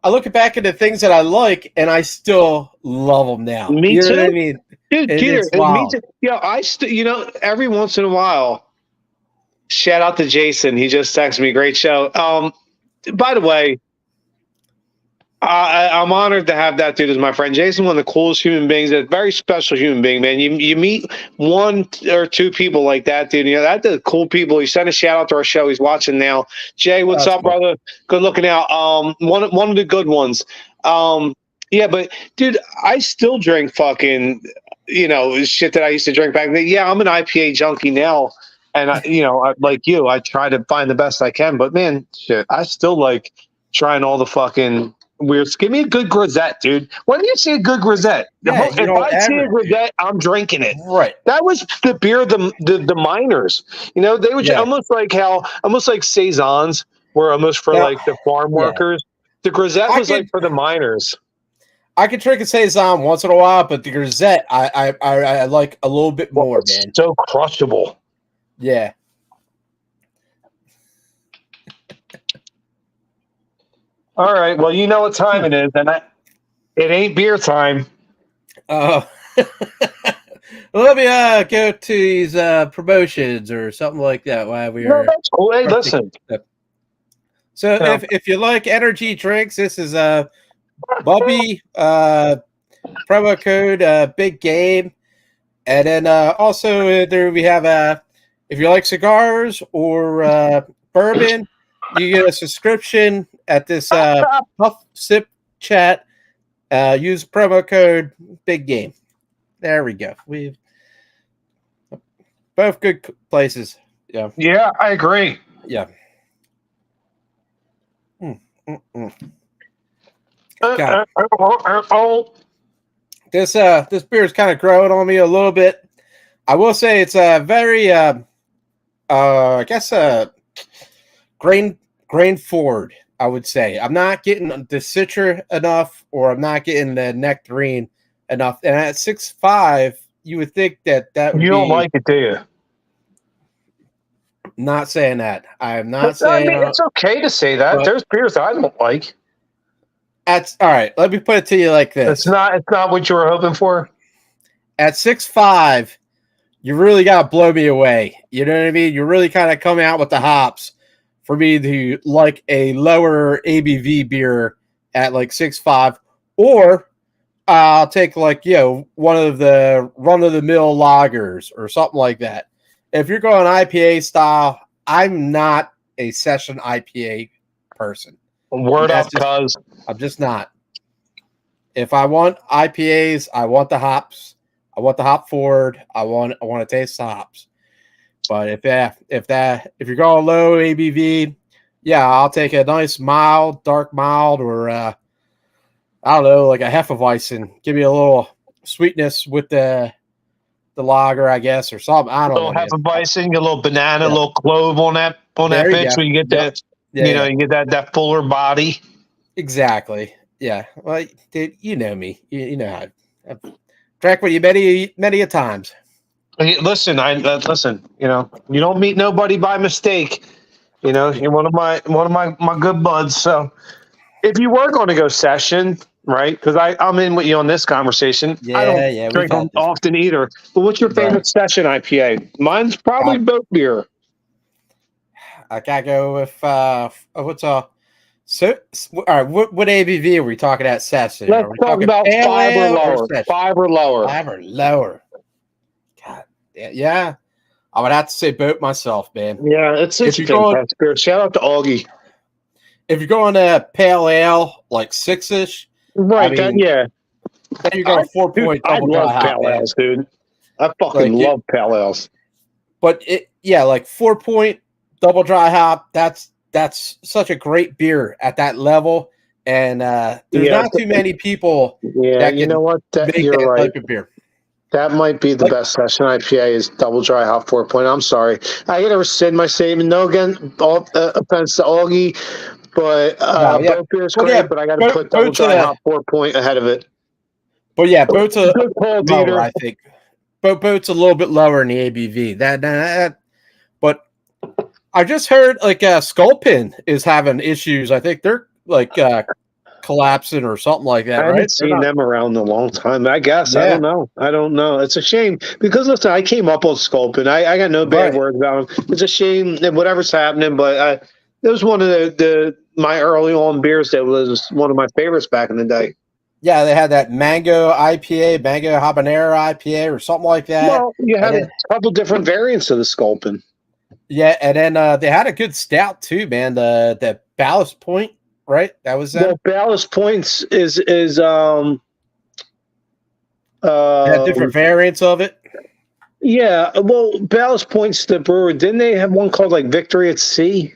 I look back at the things that I like, and I still love them now. Me too. Know what I mean? Dude, DeeTer, me too. Yeah, I still, every once in a while, shout out to Jason. He just texted me, great show. By the way, I'm honored to have that dude as my friend. Jason, one of the coolest human beings, a very special human being, man. You meet 1 or 2 people like that, dude. That's the cool people. He sent a shout out to our show. He's watching now. Jay, what's up, brother? Good looking out. One of the good ones. But dude, I still drink fucking, shit that I used to drink back then. Yeah, I'm an IPA junkie now. And like you, I try to find the best I can, but man, shit, I still like trying all the fucking weird. Give me a good grisette, dude. When do you see a good grisette? If I see a grisette, I'm drinking it. Right. That was the beer the miners. They would almost like saisons were almost for like the farm workers. The grisette was like for the miners. I could drink a saison once in a while, but the grisette I like a little bit more, man. So crushable. Yeah. All right. Well, you know what time it is, and it ain't beer time. Let me go to these promotions or something like that while we are. That's cool. Hey, listen. So if you like energy drinks, this is Bubby promo code Big Game, and then also there we have if you like cigars or bourbon, you get a subscription at this Puff Sip Chat. Use promo code Big Game. There we go. We've both good places. Yeah. Yeah, I agree. Yeah. This beer is kind of growing on me a little bit. I will say it's a very I guess grain forward. I would say I'm not getting the citra enough, or I'm not getting the nectarine enough. And at 6.5, you would think that would You don't like it, do you? Not saying that. I'm not saying. I mean, it's okay to say that. There's beers that I don't like. That's all right. Let me put it to you like this. It's not what you were hoping for. At 6.5, you really got to blow me away. You know what I mean? You really kind of come out with the hops for me to like a lower ABV beer at like 6.5, or I'll take like, one of the run-of-the-mill lagers or something like that. If you're going IPA style, I'm not a session IPA person. Word up, cuz. I'm just not. If I want IPAs, I want the hops. I want the hop forward. I want to taste the hops. But if you're going low ABV, I'll take a nice mild, dark mild, or I don't know, like a Hefeweizen. Give me a little sweetness with the lager, I guess, or something. I don't know. A little Hefeweizen, a little banana, a little clove on that bitch, so you get that. You get that fuller body. Exactly. Yeah. Well, dude, you know me. You know how I've drank with you many a times. Listen, listen. You don't meet nobody by mistake. You're one of my good buds. So, if you were going to go session, right? Because I'm in with you on this conversation. I don't drink them often either. But what's your favorite session IPA? Mine's probably boat beer. I gotta go with what's all right. What ABV are we talking at session? Let's talk about 5 or lower. 5 or lower. 5 or lower. God, yeah. I would have to say boat myself, man. Yeah, it's a fantastic beer. Shout out to Augie. If you're going to pale ale, like 6-ish, right? then you're going 4 point. I love pale ales, dude. I fucking love pale ales. But like 4 point double dry hop. That's such a great beer at that level, and there's not too many people. Yeah, you know what? You're right. Type of beer. That might be the best session IPA is double dry hop 4 point. I'm sorry, I gotta rescind my statement. No, again, all offense to Augie, but both beers great. But I got to put double dry hop 4 point ahead of it. But boat's a good call, lower, I think. Boat's a little bit lower in the ABV. But I just heard like Sculpin is having issues. I think they're like collapsing or something like that. I haven't seen them around in a long time. I guess I don't know. It's a shame because listen, I came up on Sculpin. I got no bad words about them. It's a shame that whatever's happening, but it was one of my early on beers that was one of my favorites back in the day. Yeah, they had that mango IPA, mango habanero IPA, or something like that. Well, you had a couple different variants of the Sculpin. Yeah, and then they had a good stout too, man. The Ballast Point, right? That was that. Well, Ballast Points is different variants of it. Yeah, well, Ballast Point's the brewer. Didn't they have one called like Victory at Sea?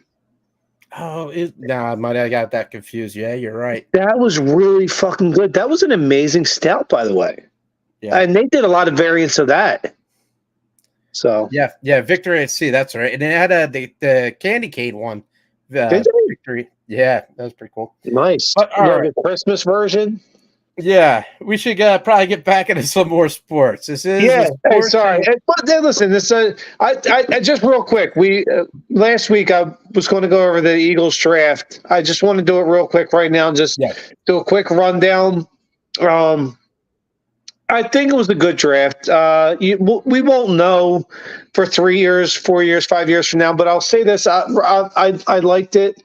Oh, I might have got that confused. Yeah, you're right. That was really fucking good. That was an amazing stout, by the way. Yeah, and they did a lot of variants of that. So yeah, Victory at Sea. That's right. And it had the candy cane one. Victory. Yeah, that was pretty cool. Nice. But, the Christmas version. Yeah, we should probably get back into some more sports. This is sorry. But then listen, this I just real quick. We last week I was going to go over the Eagles draft. I just want to do it real quick right now. Just do a quick rundown. I think it was a good draft. We won't know for 3 years, 4 years, 5 years from now. But I'll say this: I liked it.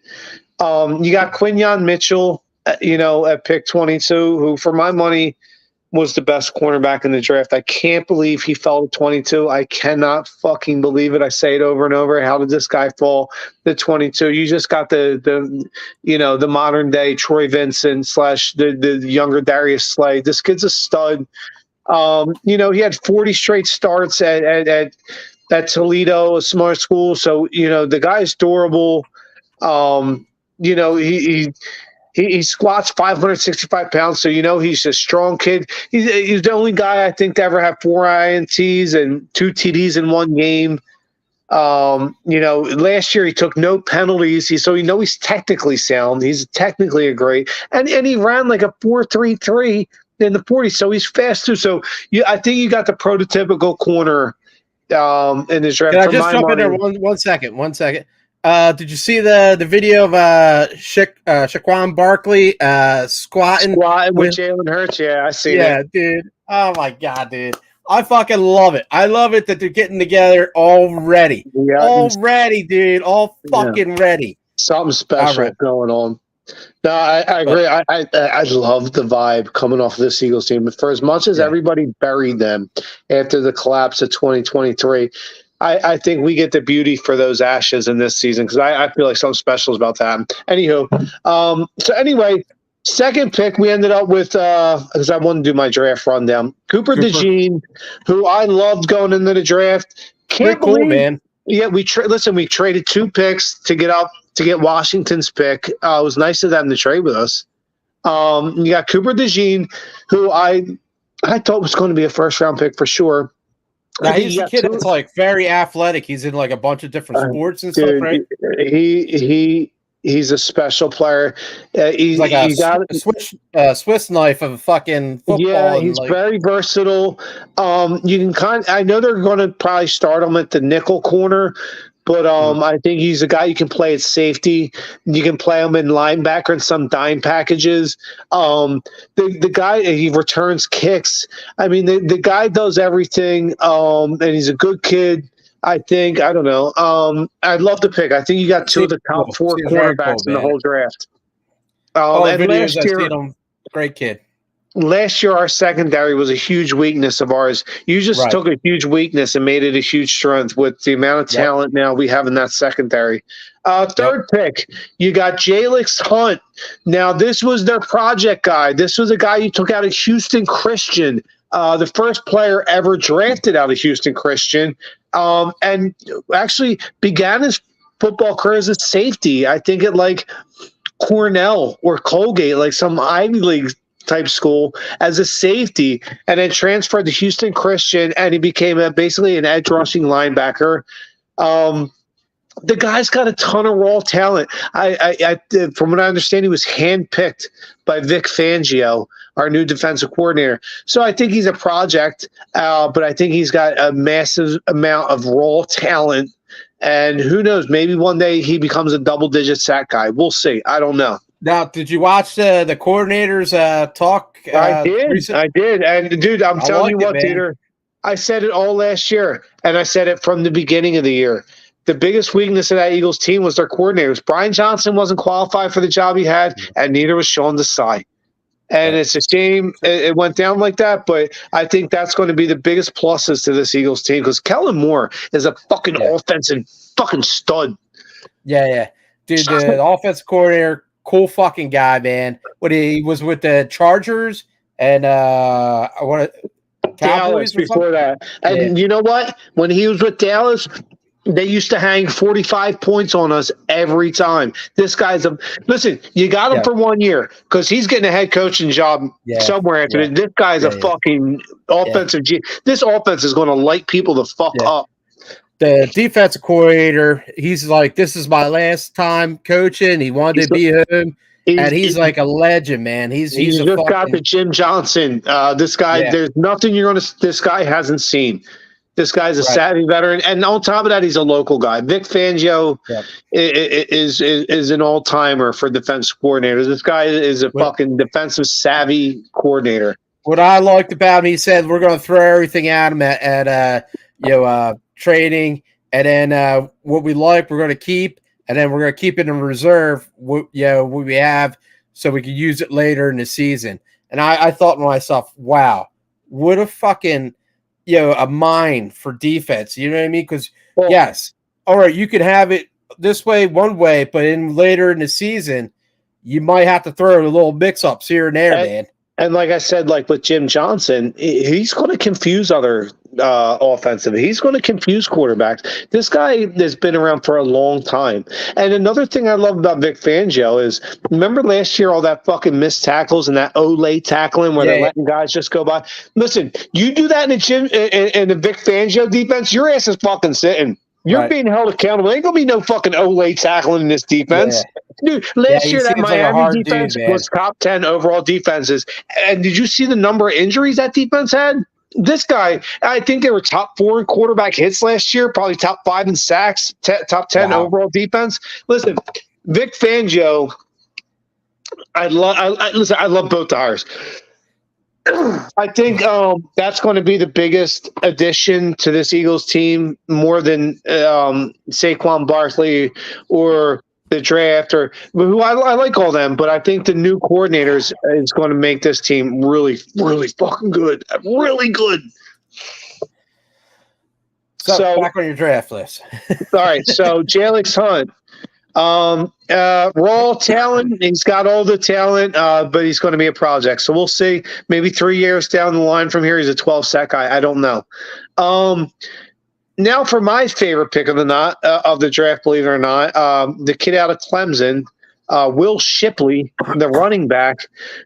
You got Quinyon Mitchell, at pick 22, who for my money was the best cornerback in the draft. I can't believe he fell to 22. I cannot fucking believe it. I say it over and over. How did this guy fall to 22? You just got the modern day Troy Vincent / the younger Darius Slay. This kid's a stud. He had 40 straight starts at at Toledo, a smart school. So, the guy's durable. He squats 565 pounds, so he's a strong kid. He's the only guy I think to ever have 4 INTs and 2 TDs in one game. Last year he took no penalties. He's technically sound. He's technically a great, and he ran like a 4.33 in the 40. So he's fast too. So I think you got the prototypical corner in this draft. Can I just jump in there one second? 1 second. Did you see the video of Shaquan Barkley squatting with Jalen Hurts? Yeah, I see. Yeah, dude. Oh my god, dude. I fucking love it. I love it that they're getting together already. Yeah, already, dude. All fucking ready. Something special going on. No, I agree. I love the vibe coming off of this Eagles team. But for as much as everybody buried them after the collapse of 2023, I think we get the beauty for those ashes in this season because I feel like something special is about to happen. Anywho, so anyway, second pick we ended up with because I wanted to do my draft rundown. Cooper DeJean, who I loved going into the draft. Can't believe, man. Yeah, we traded 2 picks to get Washington's pick. It was nice of them to trade with us. You got Cooper DeJean, who I thought was going to be a first-round pick for sure. Now, he's a kid that's like very athletic. He's in like a bunch of different sports and stuff, right? He's a special player. He's like a Swiss knife of fucking football. Yeah, he's very versatile. You can I know they're going to probably start him at the nickel corner, but I think he's a guy you can play at safety. You can play him in linebacker in some dime packages. The guy, he returns kicks. I mean, the guy does everything, and he's a good kid. I think, I don't know. I'd love to pick. I think you got 2 of the top 4 cornerbacks in the whole draft. And last year, great kid. Last year, our secondary was a huge weakness of ours. You just took a huge weakness and made it a huge strength with the amount of talent now we have in that secondary. Third pick, you got Jalix Hunt. Now, this was their project guy. This was a guy you took out of Houston Christian, the first player ever drafted out of Houston Christian, and actually began his football career as a safety. I think at like Cornell or Colgate, like some Ivy League type school as a safety, and then transferred to Houston Christian, and he became basically an edge rushing linebacker. The guy's got a ton of raw talent. From what I understand, he was handpicked by Vic Fangio, our new defensive coordinator. So I think he's a project, but I think he's got a massive amount of raw talent. And who knows, maybe one day he becomes a double-digit sack guy. We'll see. I don't know. Now, did you watch the coordinators talk? I did. And, dude, I'm telling you what, DeeTer, I said it all last year, and I said it from the beginning of the year. The biggest weakness of that Eagles team was their coordinators. Brian Johnson wasn't qualified for the job he had, and neither was Sean Desai. And it's a shame it went down like that, but I think that's going to be the biggest pluses to this Eagles team because Kellen Moore is a fucking offensive fucking stud. Yeah. Dude, the offensive coordinator, cool fucking guy, man. He was with the Chargers and Dallas before that. And you know what? When he was with Dallas, they used to hang 45 points on us every time. This guy's listen, you got him for 1 year because he's getting a head coaching job somewhere after this. This guy's a fucking offensive This offense is going to light people the fuck up. The defensive coordinator, he's like, this is my last time coaching. He wanted to be him. And he's like a legend, man. He's just got the Jim Johnson. This guy, there's nothing this guy hasn't seen. This guy's a savvy veteran, and on top of that, he's a local guy. Vic Fangio is an all-timer for defense coordinators. This guy is a fucking defensive savvy coordinator. What I liked about him, he said we're going to throw everything at him at trading, and then what we like we're going to keep, and then we're going to keep it in reserve. What we have, so we can use it later in the season. And I thought to myself, wow, what a fucking a mind for defense. You know what I mean? Because yes, all right, you could have it this way, one way, but later in the season, you might have to throw a little mix-ups here and there, man. And like I said, like with Jim Johnson, he's going to confuse other offensive. He's going to confuse quarterbacks. This guy has been around for a long time. And another thing I love about Vic Fangio is, remember last year, all that fucking missed tackles and that Olay tackling where they're letting guys just go by? Listen, you do that in the gym, in the Vic Fangio defense, your ass is fucking sitting. You're being held accountable. Ain't going to be no fucking Olay tackling in this defense. Dude, last year that Miami defense was top 10 overall defenses. And did you see the number of injuries that defense had? This guy, I think they were top 4 in quarterback hits last year, probably top 5 in sacks, top 10 overall defense. Listen, Vic Fangio, I love both the hires. I think that's going to be the biggest addition to this Eagles team, more than Saquon Barkley or the draft, or who I like all them, but I think the new coordinators is going to make this team really, really fucking good. Really good. So back on your draft list. All right. So Jalix Hunt, raw talent. He's got all the talent, but he's going to be a project. So we'll see. Maybe 3 years down the line from here, he's a 12-sec guy. I don't know. Now for my favorite pick of the draft, believe it or not, the kid out of Clemson, Will Shipley, the running back,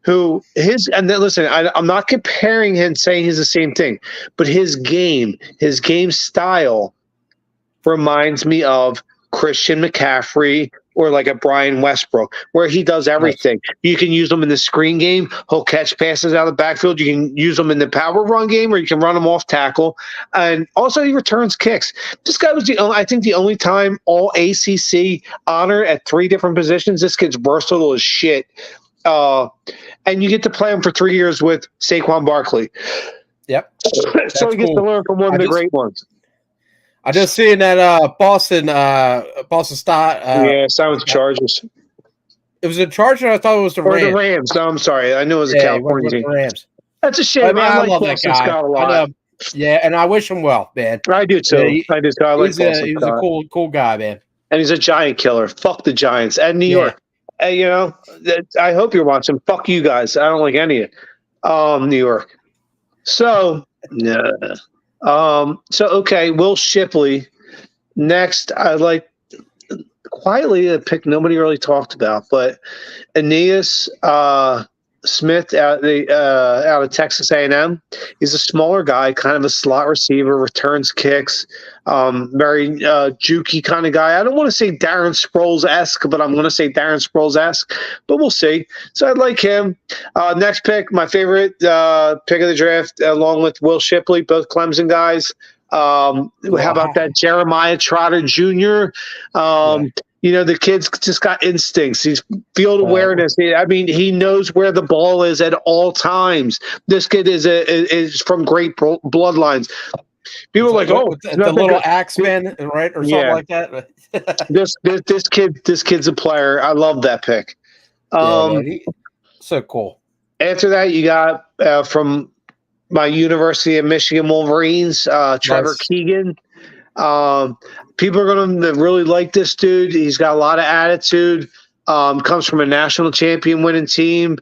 and then listen, I'm not comparing him, saying he's the same thing, but his game style reminds me of Christian McCaffrey or like a Brian Westbrook, where he does everything. You can use him in the screen game. He'll catch passes out of the backfield. You can use him in the power run game, or you can run him off tackle. And also he returns kicks. This guy was the only time all ACC honor at 3 different positions. This kid's versatile as shit. And you get to play him for 3 years with Saquon Barkley. Yep. So he gets to learn from one of the great ones. I just seen that Boston Scott. Signed with Chargers. It was a Charger. I thought it was the Rams. Or the Rams. No, I'm sorry. I knew it was a California team. Rams. That's a shame. I love that guy. Scott a lot. And I wish him well, man. I do too. He's a cool guy, man. And he's a Giant killer. Fuck the Giants and New York. Hey, I hope you're watching. Fuck you guys. I don't like any of New York. So, okay, Will Shipley. Next, I like quietly a pick nobody really talked about, but Aeneas Smith out of Texas A&M. He's a smaller guy, kind of a slot receiver, returns kicks, very jukey kind of guy. I don't want to say Darren Sproles-esque, but I'm going to say Darren Sproles-esque, but we'll see. So I'd like him. Next pick, my favorite pick of the draft, along with Will Shipley, both Clemson guys. How about that Jeremiah Trotter Jr.? The kid's just got instincts. He's field awareness. He knows where the ball is at all times. This kid is from great bloodlines. People are like, the little Axeman, right, or something like that. This kid's a player. I love that pick. So cool. After that, you got from my University of Michigan Wolverines, Trevor Keegan. People are going to really like this dude. He's got a lot of attitude. Comes from a national champion winning team.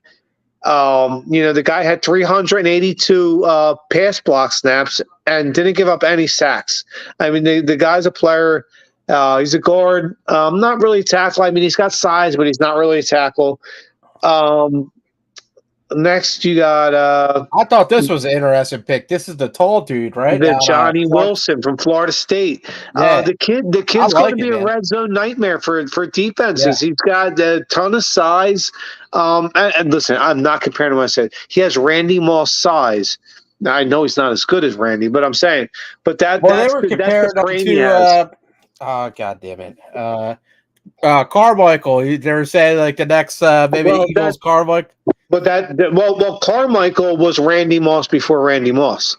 The guy had 382 pass block snaps and didn't give up any sacks. The guy's a player. He's a guard. Not really a tackle. He's got size, but he's not really a tackle. Next, you got. I thought this was an interesting pick. This is the tall dude, right? Johnny Wilson from Florida State. The kid's going to be a red zone nightmare for defenses. Yeah. He's got a ton of size. And listen, I'm not comparing to what I said. He has Randy Moss size. Now, I know he's not as good as Randy, but I'm saying. But that's the brain he has. God damn it. Carmichael. They were saying like the next Eagles Carmichael. But Carmichael was Randy Moss before Randy Moss.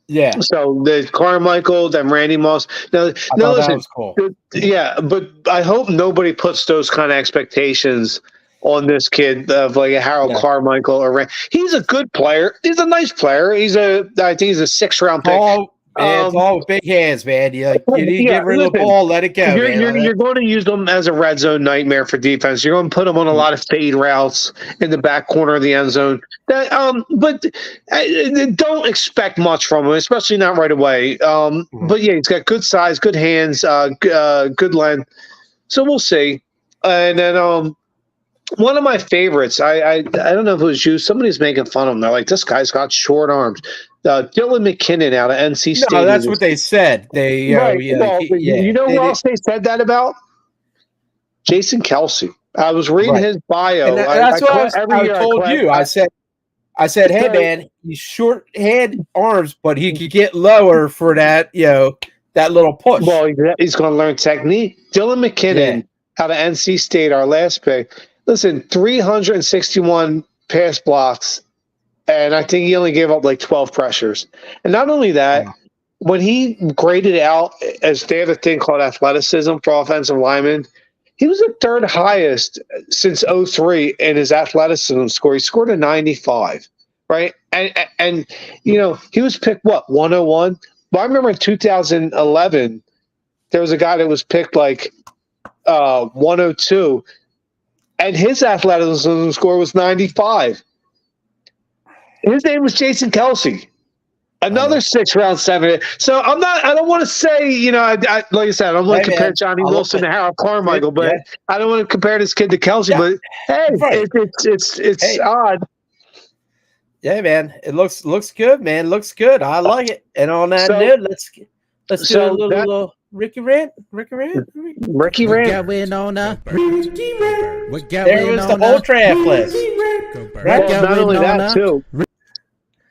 Yeah. So the Carmichael, then Randy Moss. Now listen, that was cool. Yeah, but I hope nobody puts those kind of expectations on this kid of like a Harold Carmichael or He's a good player. He's a nice player. I think he's a 6th round pick. Man, it's all with big hands, man. You need to get rid of the ball, let it go, You're going to use them as a red zone nightmare for defense. You're going to put them on a lot of fade routes in the back corner of the end zone. But don't expect much from him, especially not right away. But yeah, he's got good size, good hands, good length. So we'll see. And then one of my favorites, I don't know if it was you. Somebody's making fun of him. They're like, this guy's got short arms. Dylan McKinnon out of NC State. No, that's what they said. They, right. You know who else they said that about? Jason Kelsey. I was reading his bio. And that's what I told you. I said, hey man, he's short head arms, but he could get lower for that, that little push. Well, he's going to learn technique. Dylan McKinnon out of NC State, our last pick. Listen, 361 pass blocks. And I think he only gave up like 12 pressures. And not only that, when he graded out, as they have a thing called athleticism for offensive linemen, he was the third highest since 03 in his athleticism score. He scored a 95, right? And he was picked, 101? Well, I remember in 2011, there was a guy that was picked like 102, and his athleticism score was 95. His name was Jason Kelsey, another 6 round 7. So I don't want to say, like I said, I don't want to compare Johnny Wilson to Harold Carmichael, but I don't want to compare this kid to Kelsey. But hey, it's odd. Yeah, man, it looks good, man. Looks good. I like it. And on that note, let's do a little Ricky rant. Ricky rant. Got win on a Ricky rant. There was the whole draft list. Not only that, too.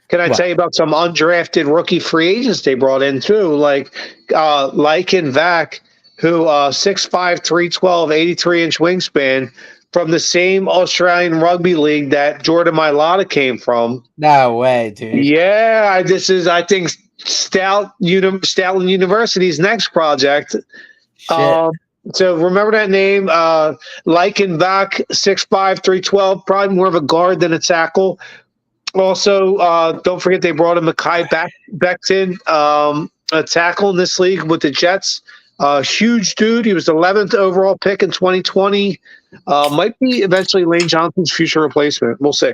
Can I tell you about some undrafted rookie free agents they brought in, too? Like Lycan Vac, who 6'5", 312, 83-inch wingspan from the same Australian rugby league that Jordan Mailata came from. No way, dude. Yeah, this is, I think, Stoutland University's next project. So remember that name, Lycan Vac, 6'5", 312, probably more of a guard than a tackle. Also, don't forget they brought in Mekhi Becton, a tackle in this league with the Jets. Huge dude. He was the 11th overall pick in 2020. Might be eventually Lane Johnson's future replacement. We'll see.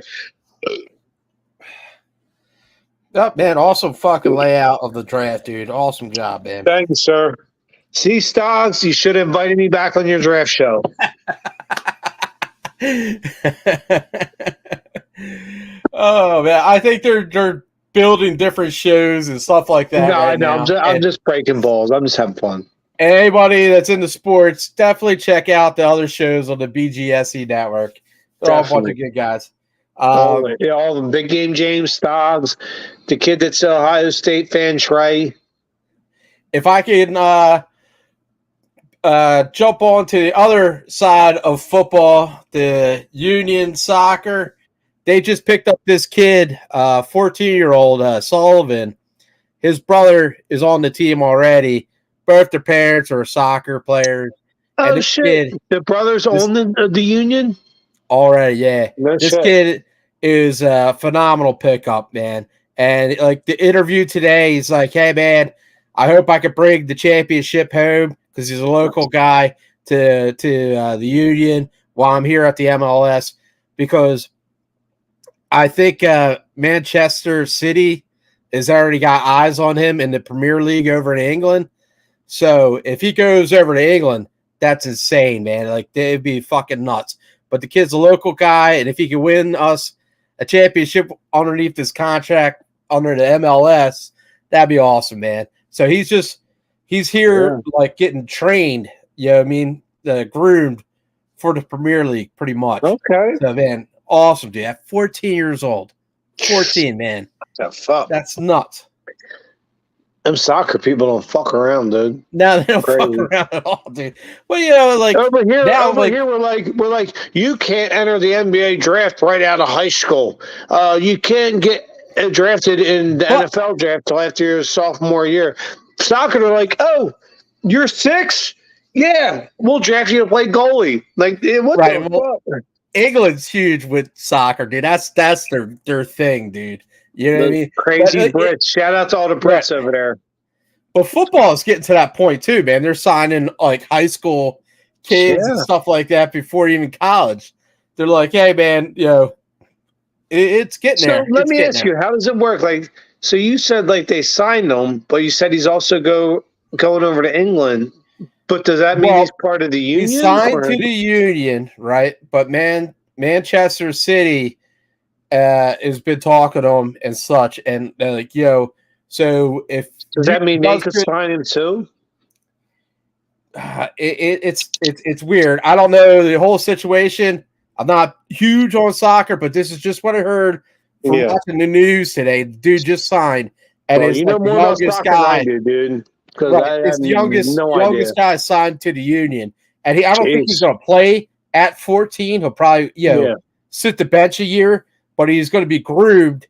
Oh, man, awesome fucking layout of the draft, dude. Awesome job, man. Thank you, sir. See, Stoggs, you should have invited me back on your draft show. Oh man, I think they're building different shows and stuff like that. I'm just breaking balls. I'm just having fun. Anybody that's into sports, definitely check out the other shows on the BGSE network. They're all a bunch of good guys. All of them. Big Game James, Stoggs, the kid that's an Ohio State fan, Trey. If I can jump on to the other side of football, the Union Soccer. They just picked up this kid, 14-year-old Sullivan. His brother is on the team already. Both their parents are soccer players. Oh, and shit. The brother's on the Union? Already, yeah. This kid is a phenomenal pickup, man. And like the interview today, he's like, hey, man, I hope I could bring the championship home because he's a local guy to the Union while I'm here at the MLS because I think Manchester City has already got eyes on him in the Premier League over in England. So if he goes over to England, that's insane, man. Like, they'd be fucking nuts. But the kid's a local guy, and if he can win us a championship underneath his contract under the MLS, that'd be awesome, man. So he's here like getting trained, groomed for the Premier League pretty much. Okay. So, man, awesome, dude. At 14 years old. 14, man. That's nuts. Them soccer people don't fuck around, dude. No, they don't fuck around at all, dude. Well, like over here, we're like, you can't enter the NBA draft right out of high school. You can't get drafted in the NFL draft till after your sophomore year. Soccer, they're like, oh, you're 6? Yeah, we'll draft you to play goalie. Like, what the fuck? England's huge with soccer, dude. That's their thing, dude. You know what I mean? Crazy Brits. Shout out to all the Brits over there. But football is getting to that point too, man. They're signing like high school kids and stuff like that before even college. They're like, hey, man, it's getting there. So let me ask you, how does it work? Like, so you said like they signed him, but you said he's also going over to England. But does that mean he's part of the union? He's signed to the union, right? But Manchester City has been talking to him and such, and they're like, so if does that mean they could sign him too? It's weird. I don't know the whole situation. I'm not huge on soccer, but this is just what I heard from watching the news today. The dude just signed, and it's like the youngest guy, dude. Right. It's the youngest guy signed to the union, and I don't think he's going to play at 14. He'll probably sit the bench a year, but he's going to be groomed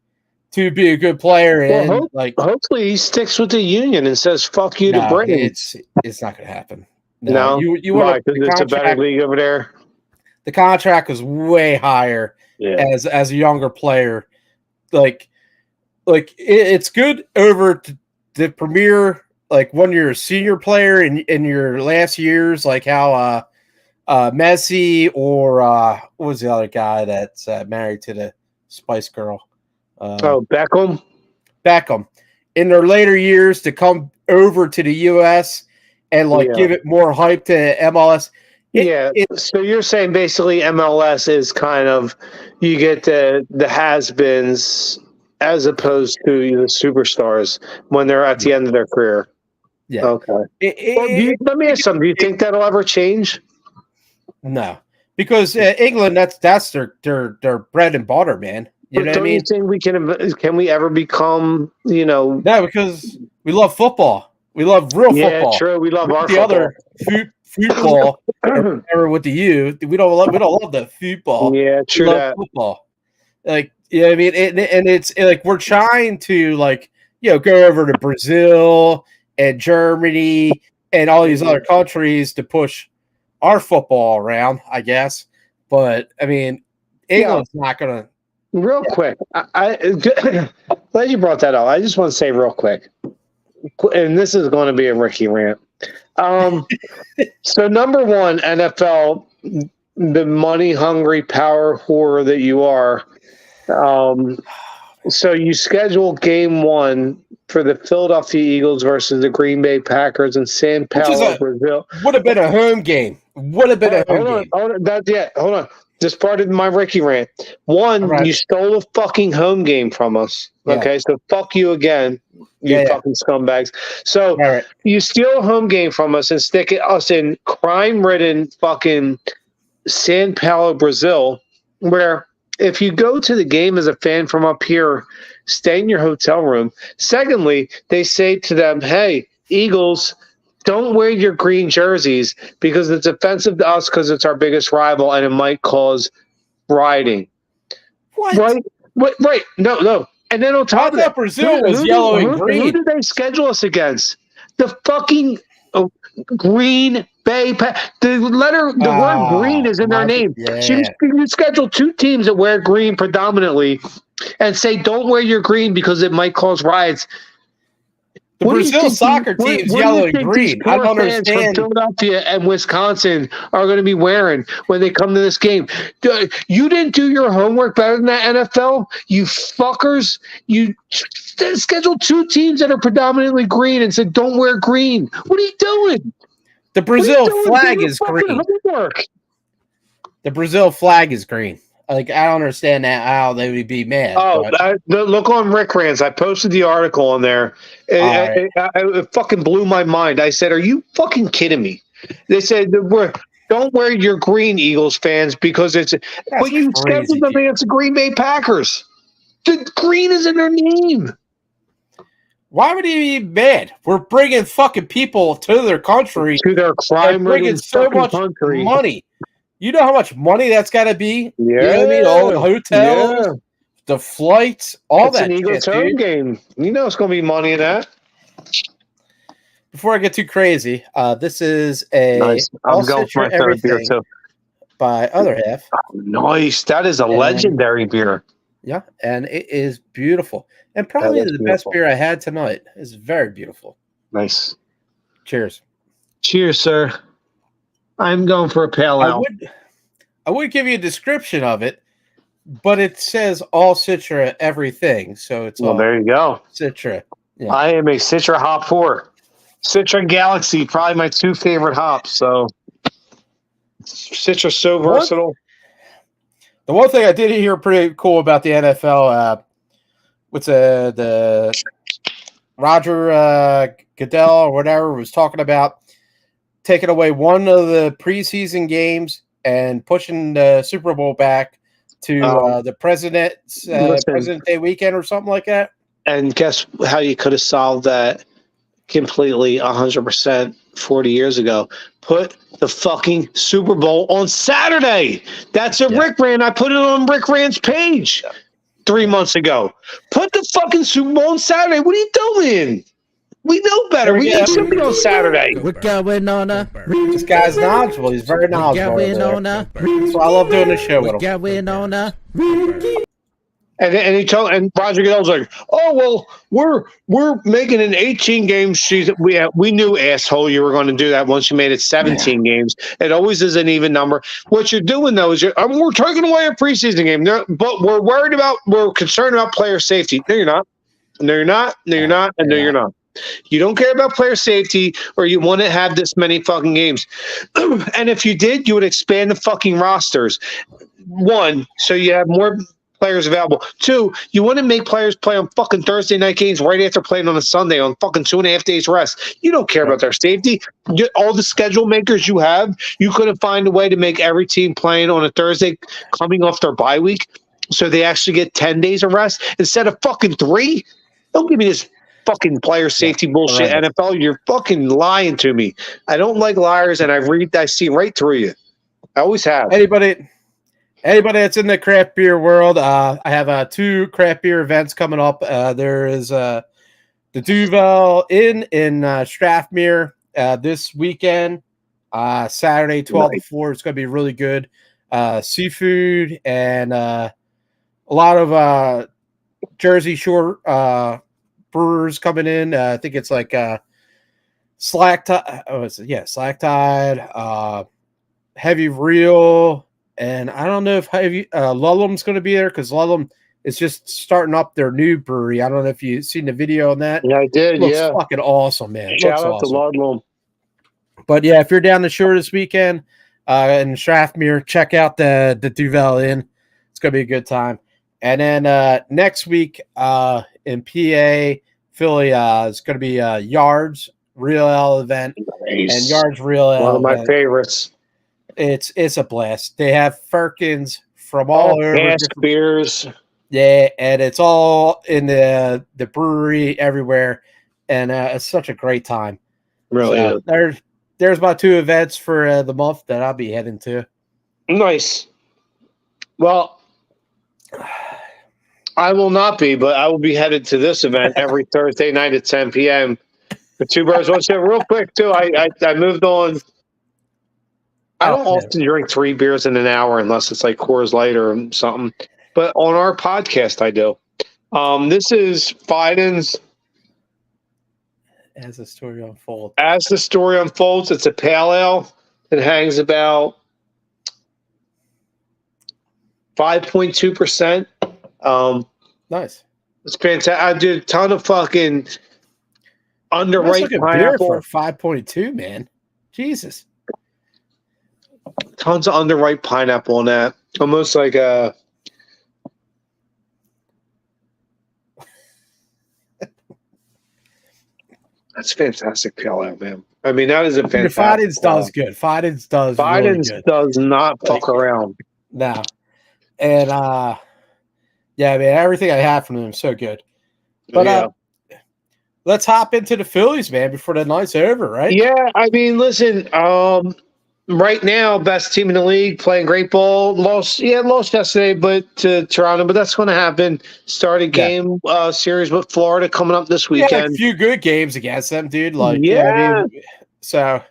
to be a good player. And hopefully he sticks with the union and says "fuck you" to Britain. It's not going to happen. No, you want to? It's a better league over there. The contract was way higher as a younger player. Like it's good over the Premier. Like when you're a senior player in your last years, like how Messi or what was the other guy that's married to the Spice Girl? Beckham. In their later years to come over to the U.S. and give it more hype to MLS. So you're saying basically MLS is kind of you get the has-beens as opposed to the superstars when they're at the end of their career. Yeah. Okay. Let me ask something. Do you think that'll ever change? No, because England, that's their bread and butter, man. You know what I mean? Don't you think can we ever become, No, because we love football. We love real football. Yeah, true. We love our the other football. Or with the U, we don't love the football. Yeah, true. We love football. Like, I mean, and it's like we're trying to go over to Brazil and Germany and all these other countries to push our football around, I guess. But I mean, England's not gonna. Real quick, I glad you brought that up. I just want to say real quick, and this is going to be a Ricky rant. So number one, NFL, the money hungry power whore that you are. So you schedule game one for the Philadelphia Eagles versus the Green Bay Packers in Sao Paulo, Brazil. Would have been a home game. Hold on. Just part of my Ricky rant. One, you stole a fucking home game from us. Okay, so fuck you again, you fucking scumbags. So you steal a home game from us and stick us in crime-ridden fucking Sao Paulo, Brazil, where if you go to the game as a fan from up here, stay in your hotel room. Secondly, they say to them, hey, Eagles, don't wear your green jerseys because it's offensive to us because it's our biggest rival and it might cause rioting. What? Right. No. And then on top of that, Brazil was yellow and green. Who did they schedule us against? The fucking Green Bay. The word green is in their name. Yeah. So you schedule two teams that wear green predominantly and say, don't wear your green because it might cause riots. The Brazil soccer team's yellow and green. I don't understand. Philadelphia and Wisconsin are going to be wearing when they come to this game. You didn't do your homework better than that, NFL. You fuckers. You scheduled two teams that are predominantly green and said, don't wear green. What are you doing? The Brazil flag is green. Homework. The Brazil flag is green. Like, I don't understand how they would be mad. Look on Rick Rants. I posted the article on there. It fucking blew my mind. I said, are you fucking kidding me? They said, don't wear your green, Eagles fans, because but you scheduled them against the Green Bay Packers. The green is in their name. Why would he be mad? We're bringing fucking people to their country. To their crime-ridden so much country. Money. You know how much money that's got to be? Yeah. You know what I mean? All the hotels, the flights, all that. It's an Eagles home game. You know it's going to be money in that. Before I get too crazy, this is a nice. I'm going for my third beer too. By Other Half. Oh, nice. That is a legendary beer. Yeah, and it is beautiful. And probably the best beer I had tonight. It's very beautiful. Nice. Cheers. Cheers, sir. I'm going for a pale ale. I would give you a description of it, but it says all Citra everything, so it's all there you go. Citra. Yeah. I am a Citra hop whore. Citra Galaxy, probably my 2 favorite hops. So Citra's so versatile. The one thing I did hear pretty cool about the NFL, what's the Roger Goodell or whatever was talking about taking away one of the preseason games and pushing the Super Bowl back to the President's President Day weekend or something like that. And guess how you could have solved that completely 100% 40 years ago? Put the fucking Super Bowl on Saturday. That's a Rick Rand. I put it on Rick Rand's page 3 months ago. Put the fucking Super Bowl on Saturday. What are you doing? We know better. We should be on Saturday. We're going on a. This guy's knowledgeable. He's very knowledgeable. So I love doing this show with him. Going on a. And he told, and Roger Goodell's like, "Oh well, we're making an 18 game season. We knew, asshole, you were going to do that once you made it 17 games. It always is an even number. What you're doing though is we're taking away a preseason game, but we're concerned about player safety. No, you're not. No, you're not. No, you're not. And no, you're not. You don't care about player safety, or you want to have this many fucking games. And if you did, you would expand the fucking rosters. 1, so you have more players available. 2, you want to make players play on fucking Thursday night games right after playing on a Sunday on fucking 2.5 days rest. You don't care about their safety. All the schedule makers you have, you couldn't find a way to make every team playing on a Thursday coming off their bye week so they actually get 10 days of rest instead of fucking 3. Don't give me this fucking player safety bullshit, NFL. You're fucking lying to me. I don't like liars, and I see right through you. I always have. Anybody that's in the craft beer world, I have 2 craft beer events coming up. There is the Duvel Inn in Strathmere this weekend, Saturday 12 to 4. It's going to be really good. Seafood and a lot of Jersey Shore brewers coming in. I think it's like Slack Tide, Heavy Reel, and I don't know if Lullum's going to be there because Lullum is just starting up their new brewery. I don't know if you've seen the video on that. Yeah, I did. It looks fucking awesome, man. Shout out to Lullum. But yeah, if you're down the shore this weekend in Strathmere, check out the Duvel Inn. It's going to be a good time. And then next week in PA, Philly, it's going to be Yards Real Ale event. Nice. And Yards Real Ale. One of my favorites. It's a blast. They have firkins from all over. Cask beers. Yeah, and it's all in the brewery everywhere. And it's such a great time. Really so there's about 2 events for the month that I'll be heading to. Nice. Well, I will not be, but I will be headed to this event every Thursday night at 10 p.m. The 2 Birds One Stone. Real quick, too, I moved on. I don't often drink 3 beers in an hour unless it's like Coors Light or something. But on our podcast, I do. This is Fiden's. As the story unfolds. As the story unfolds, it's a pale ale. It hangs about 5.2%. Nice. It's fantastic. I did a ton of fucking underripe pineapple. For 5.2, man. Jesus. Tons of underripe pineapple on that. Almost like a. That's fantastic pale ale, man. I mean, that is a fantastic. Fiden's does good. Fiden's really does not fuck around. No. And yeah, man, everything I have from them is so good. But let's hop into the Phillies, man, before the night's over, right? Yeah, I mean, listen, right now, best team in the league, playing great ball. Lost yesterday, but to Toronto, but that's going to happen. Started game series with Florida coming up this weekend. Yeah, a few good games against them, dude. Like, yeah. So,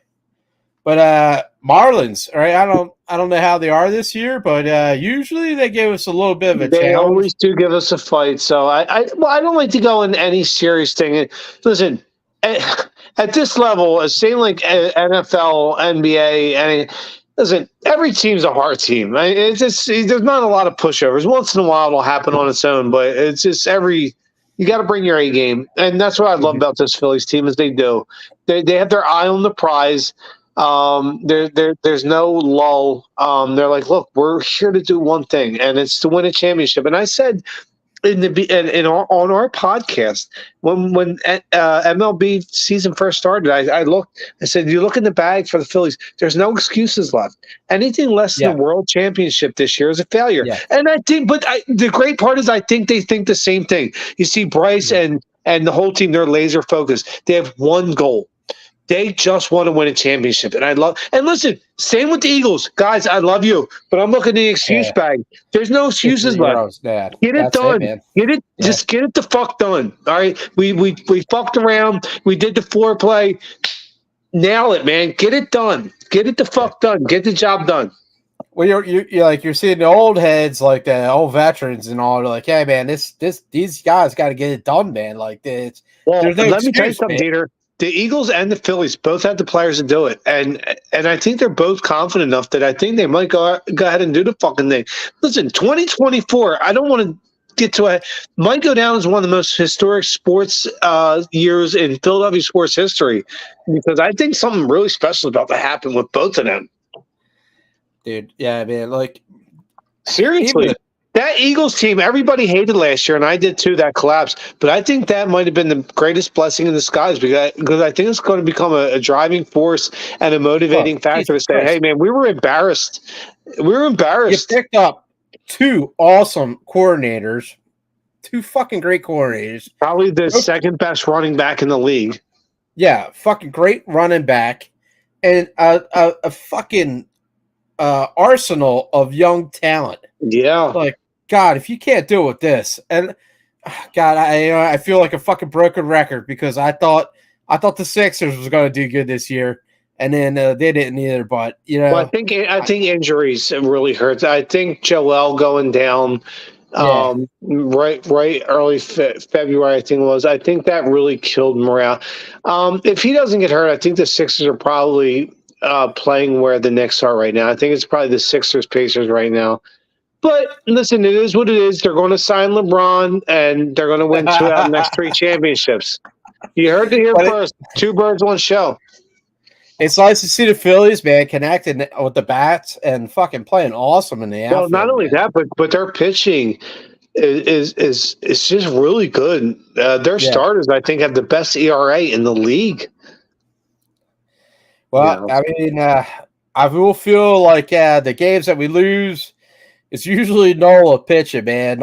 but Marlins, all right? I don't know how they are this year, but usually they give us a little bit of a challenge. They always do give us a fight. So I don't like to go in any serious thing. Listen, at this level, same like NFL, NBA, and listen, every team's a hard team. It's just there's not a lot of pushovers. Once in a while, it'll happen on its own, but it's just you got to bring your A game, and that's what I love about this Phillies team is they do. They have their eye on the prize. There's no lull. They're like, look, we're here to do one thing, and it's to win a championship. And I said on our podcast when MLB season first started, I looked. I said, you look in the bag for the Phillies. There's no excuses left. Anything less than the World Championship this year is a failure. Yeah. And I think, the great part is I think they think the same thing. You see, Bryce and the whole team, they're laser focused. They have one goal. They just want to win a championship. And listen, same with the Eagles. Guys, I love you, but I'm looking at the excuse bag. There's no excuses left. Get it done. Just get it the fuck done. All right. We fucked around. We did the foreplay. Nail it, man. Get it done. Get it the fuck done. Get the job done. Well, you're seeing the old heads, like the old veterans and all. They're like, hey man, these guys got to get it done, man. Like this. Well, let me tell you something, DeeTer. The Eagles and the Phillies both have the players to do it, and I think they're both confident enough that I think they might go ahead and do the fucking thing. Listen, 2024, I don't want to get to it. Might go down as one of the most historic sports years in Philadelphia sports history because I think something really special is about to happen with both of them. Dude, yeah, man, like seriously. That Eagles team, everybody hated last year, and I did too, that collapse. But I think that might have been the greatest blessing in disguise because I think it's going to become a driving force and a motivating factor to say, hey, man, we were embarrassed. You picked up two awesome coordinators, two fucking great coordinators. Probably the second best running back in the league. Yeah, fucking great running back. And a fucking arsenal of young talent. Yeah. Like, God, if you can't do it with this, and God, I feel like a fucking broken record because I thought the Sixers was going to do good this year, and then they didn't either. But well, I think injuries really hurts. I think Joel going down, right early February, I think it was. I think that really killed morale. If he doesn't get hurt, I think the Sixers are probably playing where the Knicks are right now. I think it's probably the Sixers Pacers right now. But listen, it is what it is. They're going to sign LeBron, and they're going to win 2 out of the next 3 championships. You heard it here first. 2 birds, 1 show. It's nice to see the Phillies, man, connecting with the bats and fucking playing awesome in the outfield. Well, not only that, but their pitching is just really good. Their starters, I think, have the best ERA in the league. Well, I mean, I will feel like the games that we lose, it's usually Nola pitching, man.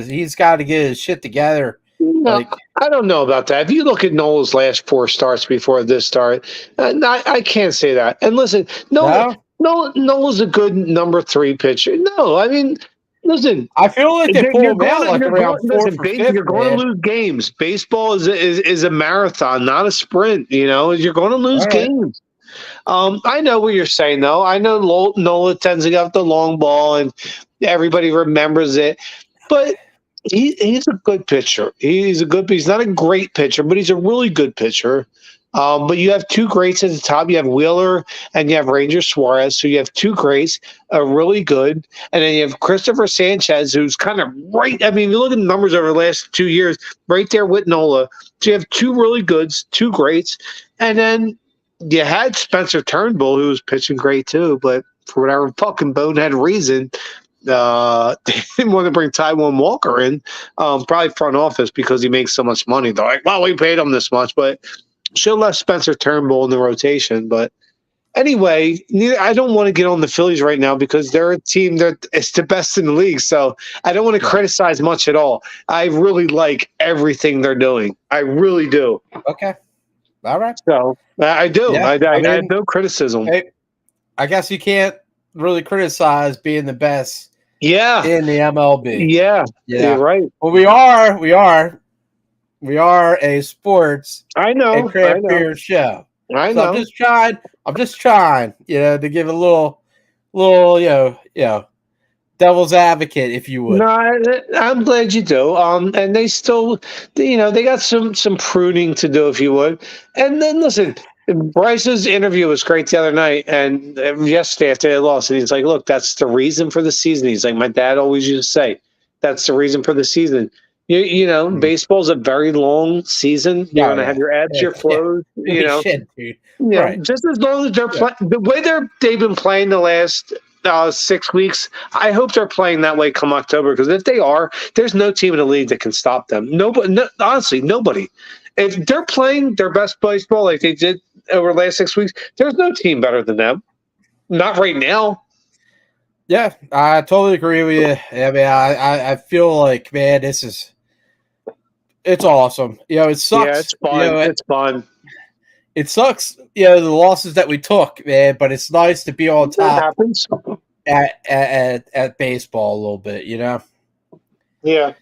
He's got to get his shit together. No, I don't know about that. If you look at Nola's last 4 starts before this start, I can't say that. And listen, Nola's a good number 3 pitcher. No, I mean, listen. I feel like they pull him out like around 4th or 5th. You're going to lose games. Baseball is a marathon, not a sprint. You're going to lose games. I know what you're saying, though. I know Nola tends to get the long ball, and everybody remembers it. But he's a good pitcher. He's not a great pitcher, but he's a really good pitcher. But you have 2 greats at the top. You have Wheeler and you have Ranger Suarez. So you have 2 greats, really good. And then you have Christopher Sanchez, who's kind of right. I mean, you look at the numbers over the last 2 years, right there with Nola. So you have 2 really goods, 2 greats. And then you had Spencer Turnbull, who was pitching great too, but for whatever fucking bonehead reason, they didn't want to bring Taijuan Walker in, probably front office because he makes so much money. They're like, well, we paid him this much, but should have left Spencer Turnbull in the rotation. But anyway, I don't want to get on the Phillies right now because they're a team that is the best in the league. So I don't want to criticize much at all. I really like everything they're doing. I really do. Okay. All right. So I do. Yeah, I have no criticism. Hey, I guess you can't really criticize being the best in the MLB. Yeah. You're right. Well, we are a sports and craft beer show. I know. I'm just trying, to give a little, devil's advocate, if you would. No, I'm glad you do. And they still, they got some pruning to do, if you would. And then listen, Bryce's interview was great the other night, and yesterday after they lost, and he's like, "Look, that's the reason for the season." He's like, "My dad always used to say, that's the reason for the season." Baseball's a very long season. You're gonna have your ebbs, your flows. Shit, dude. Right. Just as long as they're playing the way they've been playing the last 6 weeks, I hope they're playing that way come October. Because if they are, there's no team in the league that can stop them. Nobody, honestly, nobody. If they're playing their best baseball like they did over the last 6 weeks, there's no team better than them. Not right now. Yeah, I totally agree with you. I mean, I feel like, man, it's awesome. It sucks. Yeah, it's fun. It's fun. It sucks, the losses that we took, man, but it's nice to be on top at baseball a little bit, Yeah.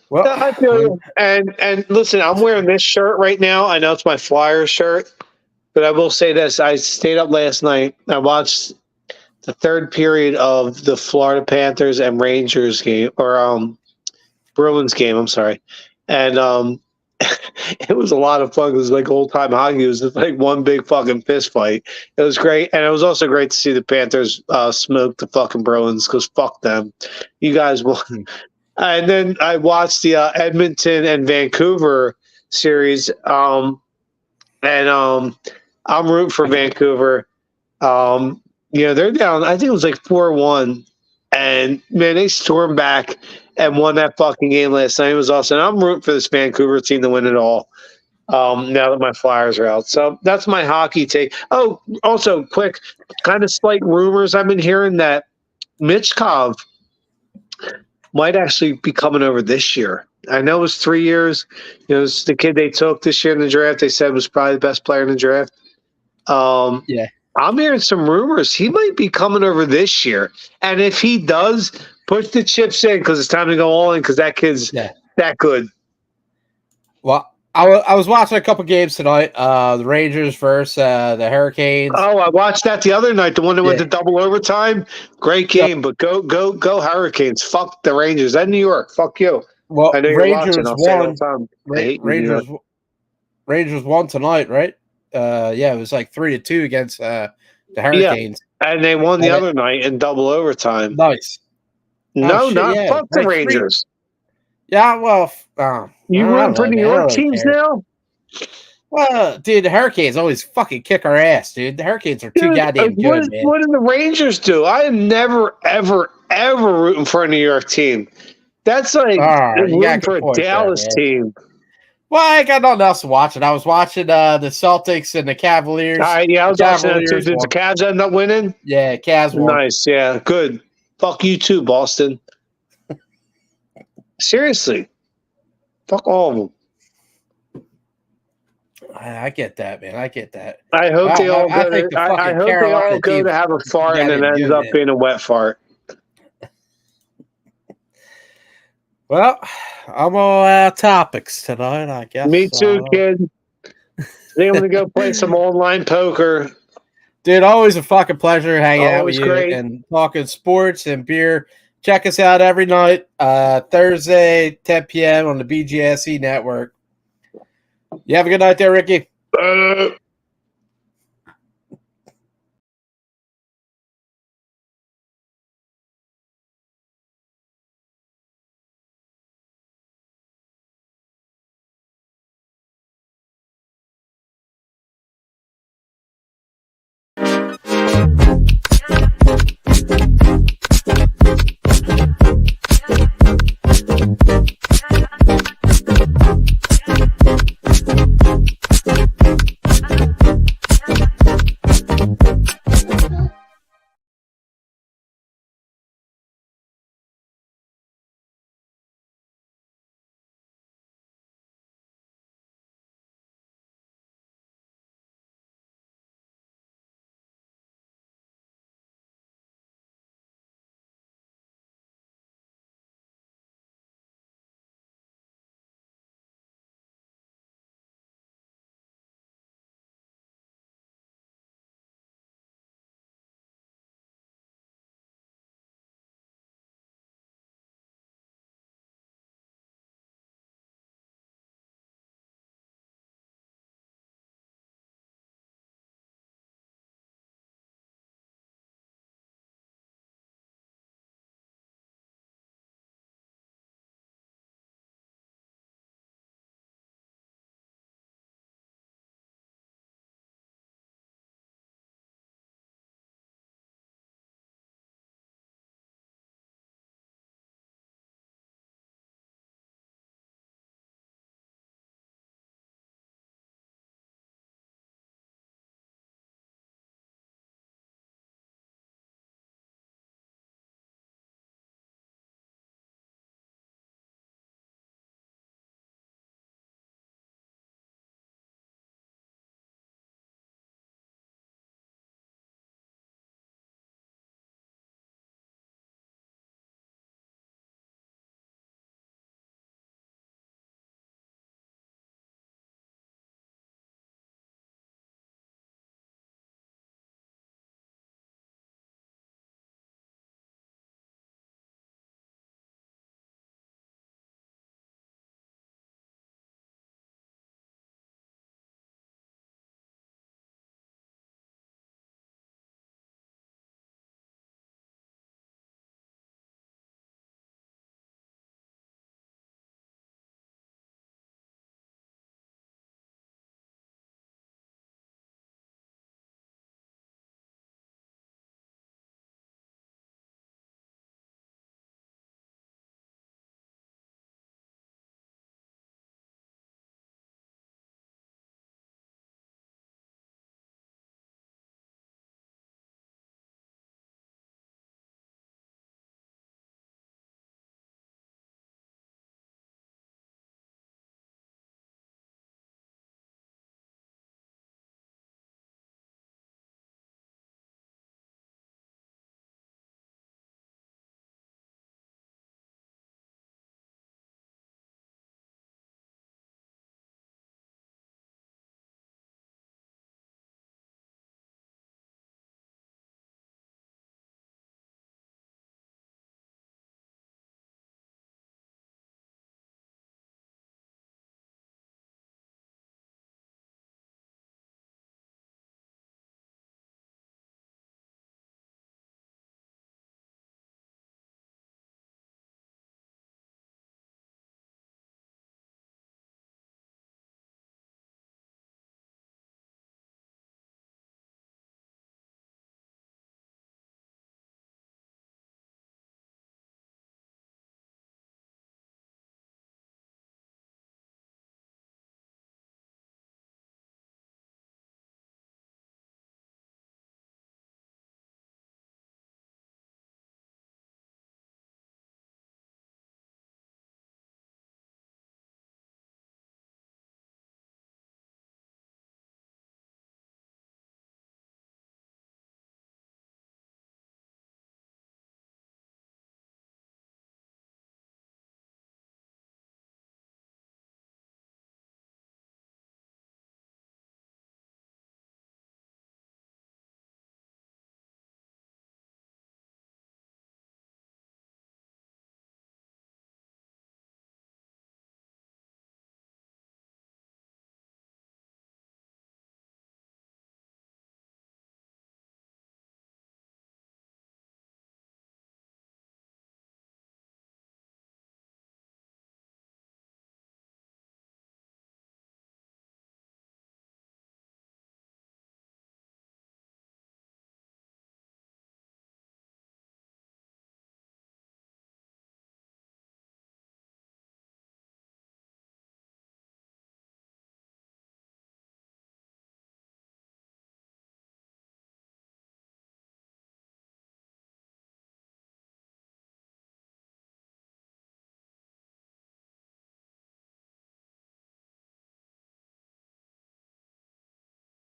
Well, I feel you. And listen, I'm wearing this shirt right now. I know it's my Flyers shirt, but I will say this. I stayed up last night. I watched the third period of the Florida Panthers and Rangers game, or Bruins game, I'm sorry. And it was a lot of fun. It was like old-time hockey. It was just like one big fucking fist fight. It was great. And it was also great to see the Panthers smoke the fucking Bruins, because fuck them. You guys won. And then I watched the Edmonton and Vancouver series, and I'm rooting for Vancouver. They're down. I think it was like 4-1, and man, they stormed back and won that fucking game last night. It was awesome. And I'm rooting for this Vancouver team to win it all. Now that my Flyers are out, so that's my hockey take. Oh, also quick, kind of slight rumors I've been hearing that Michkov might actually be coming over this year. I know it was 3 years. It's the kid they took this year in the draft. They said was probably the best player in the draft. Yeah. I'm hearing some rumors he might be coming over this year. And if he does, push the chips in, because it's time to go all in, because that kid's that good. Well, I was watching a couple games tonight. The Rangers versus the Hurricanes. Oh, I watched that the other night. The one that went to double overtime. Great game, but go Hurricanes. Fuck the Rangers. And New York. Fuck you. Well, I know Rangers you're watching. Rangers won tonight, right? It was like 3-2 against the Hurricanes. Yeah. And they won the other night in double overtime. Nice. Fuck the Rangers. Yeah, well, you run for New York teams now? Well, dude, the Hurricanes always fucking kick our ass, dude. The Hurricanes are too goddamn good, man. What do the Rangers do? I am never, ever, ever rooting for a New York team. That's like rooting for a Dallas team. Well, I ain't got nothing else to watch. I was watching the Celtics and the Cavaliers. All right, I was watching that too. Did the Cavs end up winning? Yeah, Cavs won. Nice, yeah, good. Fuck you too, Boston. Seriously. Fuck all of them. I get that, man. I get that. I hope they all go to have a fart and it ends up being a wet fart. Well, I'm on topics tonight, I guess. Me too, kid. Today I'm going to go play some online poker. Dude, always a fucking pleasure hanging out with you and talking sports and beer. Check us out every night, Thursday, 10 p.m. on the BGSE network. You have a good night there, Ricky.